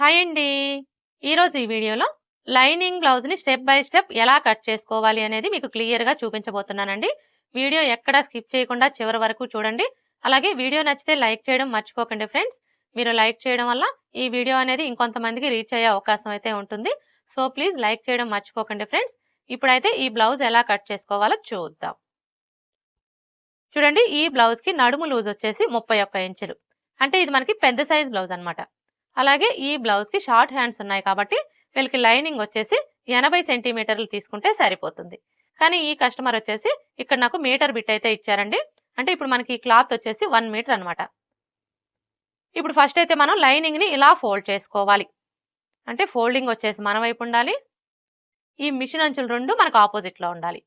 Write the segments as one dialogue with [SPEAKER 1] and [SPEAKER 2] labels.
[SPEAKER 1] Hi అండి. ఈరోజు ఈ వీడియోలో లైనింగ్ బ్లౌజ్‌ని స్టెప్ బై స్టెప్ ఎలా కట్ చేసుకోవాలి అనేది మీకు క్లియర్‌గా చూపించబోతున్నానండి. వీడియో ఎక్కడ స్కిప్ చేయకుండా చివరి వరకు చూడండి. అలాగే వీడియో నచ్చితే లైక్ చేయడం మర్చిపోకండి ఫ్రెండ్స్. మీరు లైక్ చేయడం వల్ల ఈ వీడియో అనేది ఇంకొంతమందికి రీచ్ అయ్యే అవకాశం అయితే ఉంటుంది. సో ప్లీజ్ లైక్ చేయడం మర్చిపోకండి ఫ్రెండ్స్. ఇప్పుడైతే ఈ బ్లౌజ్ ఎలా కట్ చేసుకోవాలో చూద్దాం. చూడండి, ఈ బ్లౌజ్‌కి నడుము లూజ్ వచ్చేసి 31 ఇంచులు. అంటే ఇది మనకి పెద్ద సైజ్ బ్లౌజ్ అన్నమాట. అలాగే ఈ బ్లౌజ్‌కి షార్ట్ హ్యాండ్స్ ఉన్నాయి కాబట్టి వీళ్ళకి లైనింగ్ వచ్చేసి 80 సెంటీమీటర్లు తీసుకుంటే సరిపోతుంది. కానీ ఈ కస్టమర్ వచ్చేసి ఇక్కడ నాకు మీటర్ బిట్ అయితే ఇచ్చారండి. అంటే ఇప్పుడు మనకి క్లాత్ వచ్చేసి 1 మీటర్ అన్నమాట. ఇప్పుడు ఫస్ట్ అయితే మనం లైనింగ్‌ని ఇలా ఫోల్డ్ చేసుకోవాలి. అంటే ఫోల్డింగ్ వచ్చేసి మన వైపు ఉండాలి. ఈ మిషన్ అంచులు రెండు మనకు ఆపోజిట్‌లో ఉండాలి.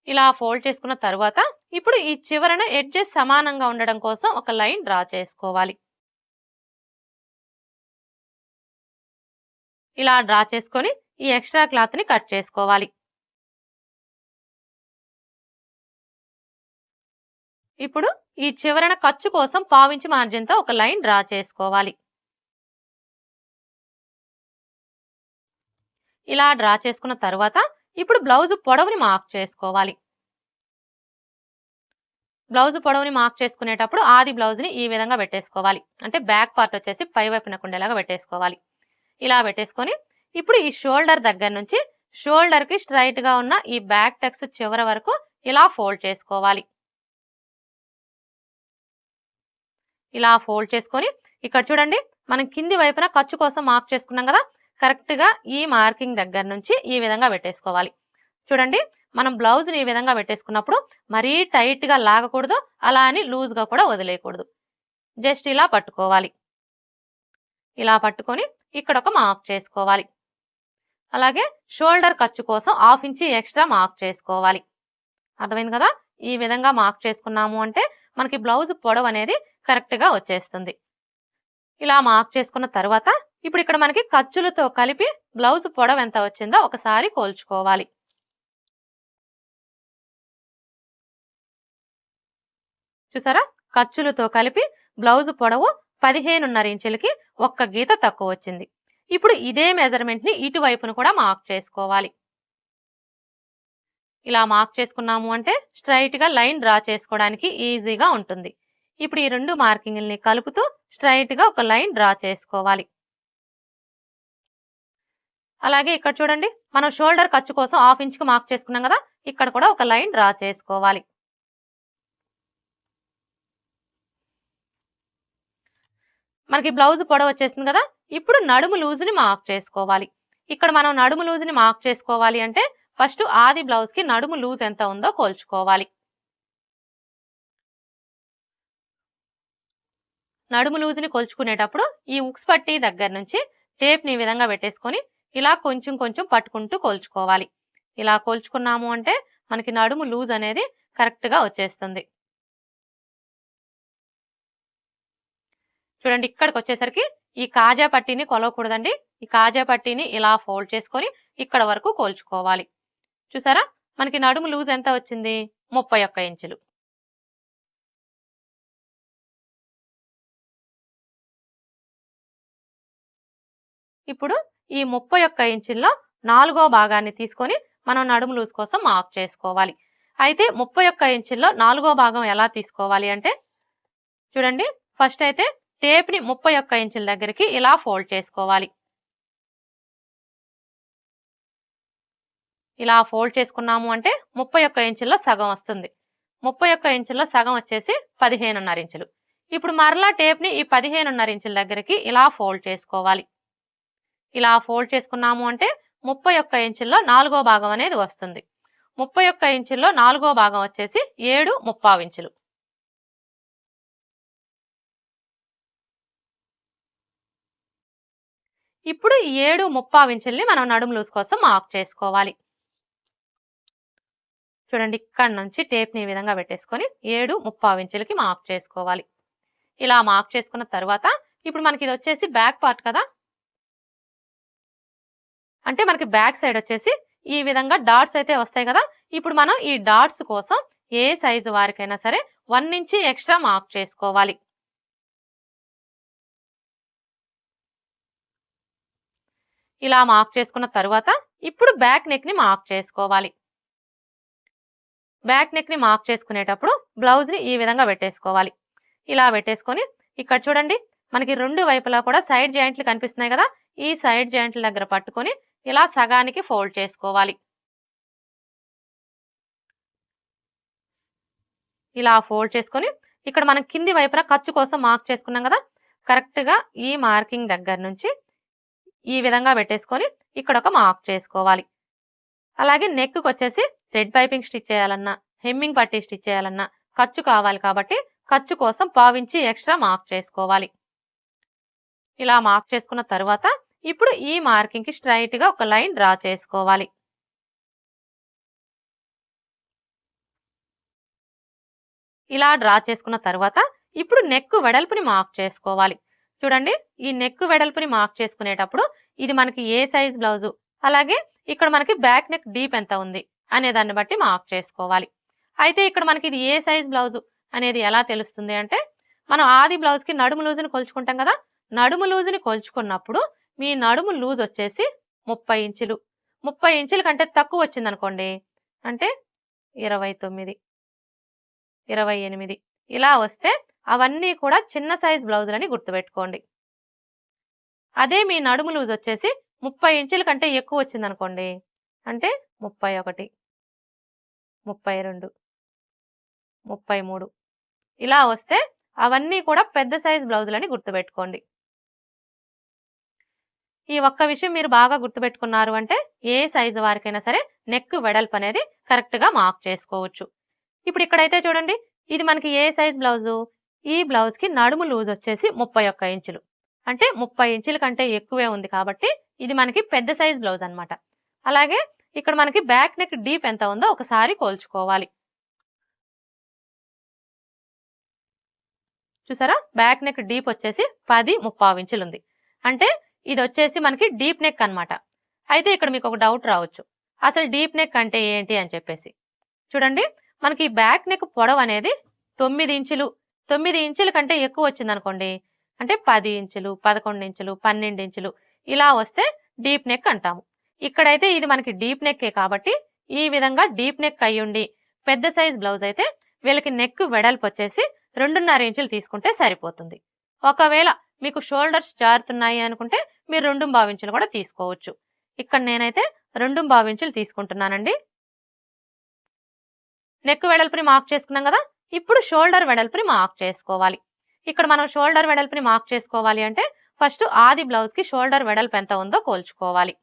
[SPEAKER 1] ఇలా ఫోల్డ్ చేసుకున్న తరువాత ఇప్పుడు ఈ చివరన ఎడ్జెస్ సమానంగా ఉండడం కోసం ఒక లైన్ డ్రా చేసుకోవాలి. ఇలా డ్రా చేసుకొని ఈ ఎక్స్ట్రా క్లాత్ ని కట్ చేసుకోవాలి. ఇప్పుడు ఈ చివరన ఖర్చు కోసం పావించి మార్జిన్ తో ఒక లైన్ డ్రా చేసుకోవాలి. ఇలా డ్రా చేసుకున్న తరువాత ఇప్పుడు బ్లౌజ్ పొడవుని మార్క్ చేసుకోవాలి. బ్లౌజ్ పొడవుని మార్క్ చేసుకునేటప్పుడు ఆది బ్లౌజ్ ని ఈ విధంగా పెట్టేసుకోవాలి. అంటే బ్యాక్ పార్ట్ వచ్చేసి పై వైపున ఉండేలాగా పెట్టేసుకోవాలి. ఇలా పెట్టేసుకొని ఇప్పుడు ఈ షోల్డర్ దగ్గర నుంచి షోల్డర్ కి స్ట్రైట్ గా ఉన్న ఈ బ్యాక్ టక్స్ చివరి వరకు ఇలా ఫోల్డ్ చేసుకోవాలి. ఇలా ఫోల్డ్ చేసుకొని ఇక్కడ చూడండి, మనం కింది వైపున ఖర్చు కోసం మార్క్ చేసుకున్నాం కదా, కరెక్ట్ గా ఈ మార్కింగ్ దగ్గర నుంచి ఈ విధంగా పెట్టేసుకోవాలి. చూడండి, మనం బ్లౌజ్ ని ఈ విధంగా పెట్టేసుకున్నప్పుడు మరీ టైట్ గా లాగకూడదు, అలా అని లూజ్ గా కూడా వదిలేయకూడదు. జస్ట్ ఇలా పట్టుకోవాలి. ఇలా పట్టుకొని ఇక్కడ ఒక మార్క్ చేసుకోవాలి. అలాగే షోల్డర్ ఖర్చు కోసం 1/2 ఇంచ్ ఎక్స్ట్రా మార్క్ చేసుకోవాలి. అర్థమైంది కదా? ఈ విధంగా మార్క్ చేసుకున్నాము అంటే మనకి బ్లౌజ్ పొడవు అనేది కరెక్ట్ గా వచ్చేస్తుంది. ఇలా మార్క్ చేసుకున్న తర్వాత ఇప్పుడు ఇక్కడ మనకి ఖర్చులతో కలిపి బ్లౌజ్ పొడవు ఎంత వచ్చిందో ఒకసారి కోల్చుకోవాలి. చూసారా, ఖర్చులతో కలిపి బ్లౌజ్ పొడవు 15.5 ఇంచులకి ఒక్క గీత తక్కువ వచ్చింది. ఇప్పుడు ఇదే మెజర్మెంట్ ని ఇటువైపును కూడా మార్క్ చేసుకోవాలి. ఇలా మార్క్ చేసుకున్నాము అంటే స్ట్రైట్ గా లైన్ డ్రా చేసుకోవడానికి ఈజీగా ఉంటుంది. ఇప్పుడు ఈ రెండు మార్కింగ్ని కలుపుతూ స్ట్రైట్ గా ఒక లైన్ డ్రా చేసుకోవాలి. అలాగే ఇక్కడ చూడండి, మనం షోల్డర్ ఖర్చు కోసం 1/2 ఇంచ్ కి మార్క్ చేసుకున్నాం కదా, ఇక్కడ కూడా ఒక లైన్ డ్రా చేసుకోవాలి. మనకి బ్లౌజ్ పొడవు వచ్చేసింది కదా, ఇప్పుడు నడుము లూజుని మార్క్ చేసుకోవాలి. ఇక్కడ మనం నడుము లూజుని మార్క్ చేసుకోవాలి అంటే ఫస్ట్ ఆది బ్లౌజ్ కి నడుము లూజ్ ఎంత ఉందో కోల్చుకోవాలి. నడుము లూజుని కొలుచుకునేటప్పుడు ఈ ఉక్స్ పట్టీ దగ్గర నుంచి టేప్ ని ఈ విధంగా పెట్టేసుకొని ఇలా కొంచెం కొంచెం పట్టుకుంటూ కోల్చుకోవాలి. ఇలా కోల్చుకున్నాము అంటే మనకి నడుము లూజ్ అనేది కరెక్ట్ గా వచ్చేస్తుంది. చూడండి, ఇక్కడికి వచ్చేసరికి ఈ కాజా పట్టీని కొలవకూడదండి. ఈ కాజా పట్టీని ఇలా ఫోల్డ్ చేసుకొని ఇక్కడ వరకు కోల్చుకోవాలి. చూసారా, మనకి నడుము లూజ్ ఎంత వచ్చింది? 31 ఇంచులు. ఇప్పుడు ఈ 31 ఇంచుల్లో 4వ భాగాన్ని తీసుకొని మనం నడుము లూజ్ కోసం మార్క్ చేసుకోవాలి. అయితే 31 ఇంచుల్లో 4వ భాగం ఎలా తీసుకోవాలి అంటే చూడండి, ఫస్ట్ అయితే టేప్ ని 31 ఇంచుల దగ్గరికి ఇలా ఫోల్డ్ చేసుకోవాలి. ఇలా ఫోల్డ్ చేసుకున్నాము అంటే 31 ఇంచుల్లో సగం వస్తుంది. 31 ఇంచుల్లో సగం వచ్చేసి 15.5 ఇంచులు. ఇప్పుడు మరలా టేప్ ని ఈ 15.5 ఇంచుల దగ్గరికి ఇలా ఫోల్డ్ చేసుకోవాలి. ఇలా ఫోల్డ్ చేసుకున్నాము అంటే 31 ఇంచుల్లో 4వ భాగం అనేది వస్తుంది. 31 ఇంచుల్లో 4వ భాగం వచ్చేసి 7.75 ఇంచులు. ఇప్పుడు 7.75 ఇంచుల్ని మనం నడుము లూజ్ కోసం మార్క్ చేసుకోవాలి. చూడండి, ఇక్కడ నుంచి టేప్ ని ఈ విధంగా పెట్టేసుకొని 7.75 ఇంచులకి మార్క్ చేసుకోవాలి. ఇలా మార్క్ చేసుకున్న తర్వాత ఇప్పుడు మనకి ఇది వచ్చేసి బ్యాక్ పార్ట్ కదా, అంటే మనకి బ్యాక్ సైడ్ వచ్చేసి ఈ విధంగా డాట్స్ అయితే వస్తాయి కదా. ఇప్పుడు మనం ఈ డాట్స్ కోసం ఏ సైజు వారికైనా సరే 1 ఇంచ్ ఎక్స్ట్రా మార్క్ చేసుకోవాలి. ఇలా మార్క్ చేసుకున్న తర్వాత ఇప్పుడు బ్యాక్ నెక్ ని మార్క్ చేసుకోవాలి. బ్యాక్ నెక్ ని మార్క్ చేసుకునేటప్పుడు బ్లౌజ్ ని ఈ విధంగా పెట్టేసుకోవాలి. ఇలా పెట్టేసుకొని ఇక్కడ చూడండి మనకి రెండు వైపులా కూడా సైడ్ జాయింట్లు కనిపిస్తున్నాయి కదా, ఈ సైడ్ జాయింట్ల దగ్గర పట్టుకొని ఇలా సగానికి ఫోల్డ్ చేసుకోవాలి. ఇలా ఫోల్డ్ చేసుకొని ఇక్కడ మనం కింది వైపున ఖర్చు కోసం మార్క్ చేసుకున్నాం కదా, కరెక్ట్గా ఈ మార్కింగ్ దగ్గర నుంచి ఈ విధంగా పెట్టేసుకొని ఇక్కడ ఒక మార్క్ చేసుకోవాలి. అలాగే నెక్కి వచ్చేసి థ్రెడ్ పైపింగ్ స్టిచ్ చేయాలన్నా హెమ్మింగ్ పట్టీ స్టిచ్ చేయాలన్నా ఖర్చు కావాలి కాబట్టి ఖర్చు కోసం పావించి ఎక్స్ట్రా మార్క్ చేసుకోవాలి. ఇలా మార్క్ చేసుకున్న తర్వాత ఇప్పుడు ఈ మార్కింగ్ కి స్ట్రైట్ గా ఒక లైన్ డ్రా చేసుకోవాలి. ఇలా డ్రా చేసుకున్న తర్వాత ఇప్పుడు నెక్ వెడల్పుని మార్క్ చేసుకోవాలి. చూడండి ఈ నెక్ వెడల్పుని మార్క్ చేసుకునేటప్పుడు ఇది మనకి ఏ సైజ్ బ్లౌజు, అలాగే ఇక్కడ మనకి బ్యాక్ నెక్ డీప్ ఎంత ఉంది అనే దాన్ని బట్టి మార్క్ చేసుకోవాలి. అయితే ఇక్కడ మనకి ఇది ఏ సైజ్ బ్లౌజు అనేది ఎలా తెలుస్తుంది అంటే, మనం ఆది బ్లౌజ్కి నడుము లూజుని కొలుచుకుంటాం కదా, నడుము లూజుని కొలుచుకున్నప్పుడు మీ నడుము లూజ్ వచ్చేసి 30 ఇంచులు, 30 ఇంచుల కంటే తక్కువ వచ్చింది అనుకోండి అంటే 29, 28 ఇలా వస్తే అవన్నీ కూడా చిన్న సైజ్ బ్లౌజులని గుర్తుపెట్టుకోండి. అదే మీ నడుము లూజ్ వచ్చేసి 30 ఇంచుల కంటే ఎక్కువ వచ్చింది అనుకోండి అంటే 31, 32, 33 ఇలా వస్తే అవన్నీ కూడా పెద్ద సైజ్ బ్లౌజులని గుర్తుపెట్టుకోండి. ఈ ఒక్క విషయం మీరు బాగా గుర్తుపెట్టుకున్నారు అంటే ఏ సైజు వారికైనా సరే నెక్ వెడల్పు అనేది కరెక్ట్గా మార్క్ చేసుకోవచ్చు. ఇప్పుడు ఇక్కడైతే చూడండి ఇది మనకి ఏ సైజ్ బ్లౌజు, ఈ బ్లౌజ్కి నడుము లూజ్ వచ్చేసి 31 ఇంచులు అంటే 30 ఇంచుల కంటే ఎక్కువే ఉంది కాబట్టి ఇది మనకి పెద్ద సైజ్ బ్లౌజ్ అనమాట. అలాగే ఇక్కడ మనకి బ్యాక్ నెక్ డీప్ ఎంత ఉందో ఒకసారి కోల్చుకోవాలి. చూసారా బ్యాక్ నెక్ డీప్ వచ్చేసి 10.75 ఇంచులు ఉంది అంటే ఇది వచ్చేసి మనకి డీప్ నెక్ అనమాట. అయితే ఇక్కడ మీకు ఒక డౌట్ రావచ్చు, అసలు డీప్ నెక్ అంటే ఏంటి అని చెప్పేసి. చూడండి మనకి బ్యాక్ నెక్ పొడవు అనేది 9 ఇంచులు, 9 ఇంచుల కంటే ఎక్కువ వచ్చింది అనుకోండి అంటే 10 ఇంచులు, 11 ఇంచులు, 12 ఇంచులు ఇలా వస్తే డీప్ నెక్ అంటాము. ఇక్కడైతే ఇది మనకి డీప్ నెక్కే కాబట్టి ఈ విధంగా డీప్ నెక్ అయ్యుండి పెద్ద సైజ్ బ్లౌజ్ అయితే వీళ్ళకి నెక్ వెడల్పు వచ్చేసి 2.5 ఇంచులు తీసుకుంటే సరిపోతుంది. ఒకవేళ మీకు షోల్డర్స్ జారుతున్నాయి అనుకుంటే మీరు 2.25 ఇంచులు కూడా తీసుకోవచ్చు. ఇక్కడ నేనైతే 2.25 ఇంచులు తీసుకుంటున్నానండి. నెక్ వెడల్పుని మార్క్ చేసుకున్నాం కదా, ఇప్పుడు షోల్డర్ వెడల్పుని మార్క్ చేసుకోవాలి. ఇక్కడ మనం షోల్డర్ వెడల్పుని మార్క్ చేసుకోవాలి అంటే ఫస్ట్ ఆది బ్లౌజ్కి షోల్డర్ వెడల్పు ఎంత ఉందో కోల్చుకోవాలి.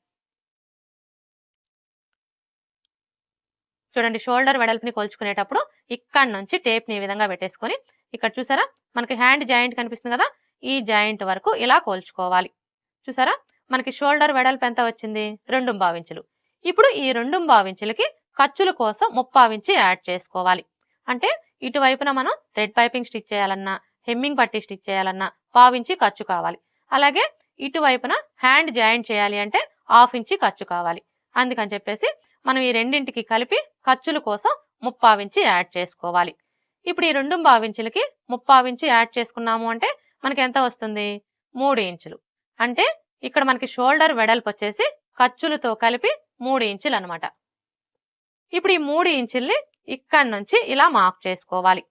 [SPEAKER 1] చూడండి షోల్డర్ వెడల్పుని కొలుచుకునేటప్పుడు ఇక్కడ నుంచి టేప్ని ఈ విధంగా పెట్టేసుకొని ఇక్కడ చూసారా మనకి హ్యాండ్ జాయింట్ కనిపిస్తుంది కదా, ఈ జాయింట్ వరకు ఇలా కోల్చుకోవాలి. చూసారా మనకి షోల్డర్ వెడల్పు ఎంత వచ్చింది 2.25 ఇంచులు. ఇప్పుడు ఈ 2.25 ఇంచులకి ఖర్చుల కోసం 3.5 ఇంచు యాడ్ చేసుకోవాలి. అంటే ఇటువైపున మనం థ్రెడ్ పైపింగ్ స్టిచ్ చేయాలన్నా హెమ్మింగ్ పట్టీ స్టిచ్ చేయాలన్నా 1/2 ఇంచు ఖర్చు కావాలి. అలాగే ఇటువైపున హ్యాండ్ జాయింట్ చేయాలి అంటే 1/2 ఇంచు ఖర్చు కావాలి. అందుకని చెప్పేసి మనం ఈ రెండింటికి కలిపి ఖర్చుల కోసం 3.5 ఇంచు యాడ్ చేసుకోవాలి. ఇప్పుడు ఈ 2.25 ఇంచులకి 3.5 ఇంచు యాడ్ చేసుకున్నాము అంటే మనకి ఎంత వస్తుంది 3 ఇంచులు. అంటే ఇక్కడ మనకి షోల్డర్ వెడల్పు వచ్చేసి ఖర్చులతో కలిపి 3 ఇంచులు అనమాట. ఇప్పుడు ఈ 3 ఇంచుల్ని ఇక్కడ నుంచి ఇలా మార్క్ చేసుకోవాలి.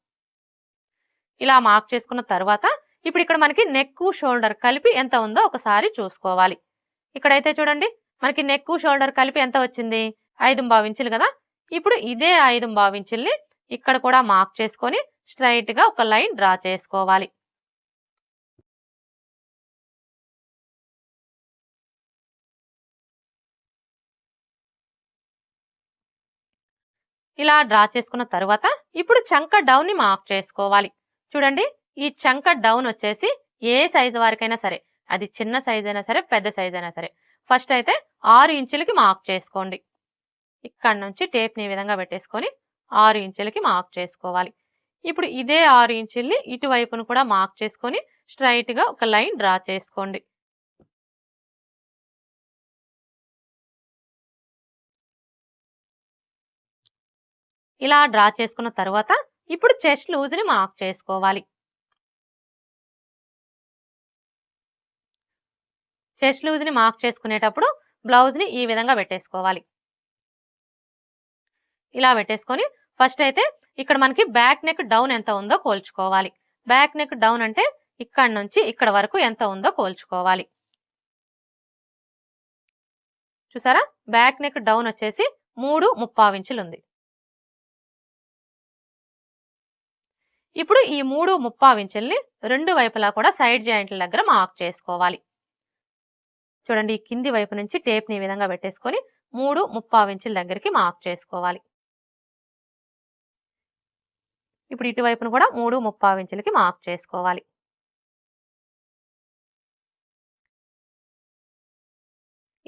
[SPEAKER 1] ఇలా మార్క్ చేసుకున్న తర్వాత ఇప్పుడు ఇక్కడ మనకి నెక్ షోల్డర్ కలిపి ఎంత ఉందో ఒకసారి చూసుకోవాలి. ఇక్కడైతే చూడండి మనకి నెక్ షోల్డర్ కలిపి ఎంత వచ్చింది 5.25 ఇంచులు కదా. ఇప్పుడు ఇదే 5.25 ఇంచుల్ని ఇక్కడ కూడా మార్క్ చేసుకొని స్ట్రైట్ గా ఒక లైన్ డ్రా చేసుకోవాలి. ఇలా డ్రా చేసుకున్న తర్వాత ఇప్పుడు చంక డౌన్ ని మార్క్ చేసుకోవాలి. చూడండి ఈ చంక డౌన్ వచ్చేసి ఏ సైజు వారికైనా సరే, అది చిన్న సైజ్ అయినా సరే పెద్ద సైజ్ అయినా సరే, ఫస్ట్ అయితే 6 ఇంచులకి మార్క్ చేసుకోండి. ఇక్కడ నుంచి టేప్ని ఈ విధంగా పెట్టేసుకొని 6 ఇంచులకి మార్క్ చేసుకోవాలి. ఇప్పుడు ఇదే 6 ఇంచుల్ని ఇటువైపును కూడా మార్క్ చేసుకొని స్ట్రైట్ గా ఒక లైన్ డ్రా చేసుకోండి. ఇలా డ్రా చేసుకున్న తర్వాత ఇప్పుడు చెస్ట్ లూజ్ ని మార్క్ చేసుకోవాలి. చెస్ట్ లూజ్ని మార్క్ చేసుకునేటప్పుడు బ్లౌజ్ని ఈ విధంగా పెట్టేసుకోవాలి. ఇలా పెట్టేసుకొని ఫస్ట్ అయితే ఇక్కడ మనకి బ్యాక్ నెక్ డౌన్ ఎంత ఉందో కోల్చుకోవాలి. బ్యాక్ నెక్ డౌన్ అంటే ఇక్కడ నుంచి ఇక్కడ వరకు ఎంత ఉందో కోల్చుకోవాలి. చూసారా, బ్యాక్ నెక్ డౌన్ వచ్చేసి 3.75 ఇంచులు ఉంది. ఇప్పుడు ఈ 3.75 ఇంచుల్ని రెండు వైపులా కూడా సైడ్ జాయింట్ల దగ్గర మార్క్ చేసుకోవాలి. చూడండి, ఈ కింది వైపు నుంచి టేప్ని ఈ విధంగా పెట్టేసుకొని 3.75 ఇంచుల దగ్గరికి మార్క్ చేసుకోవాలి. ఇప్పుడు ఇటువైపును కూడా 3.75 ఇంచులకి మార్క్ చేసుకోవాలి.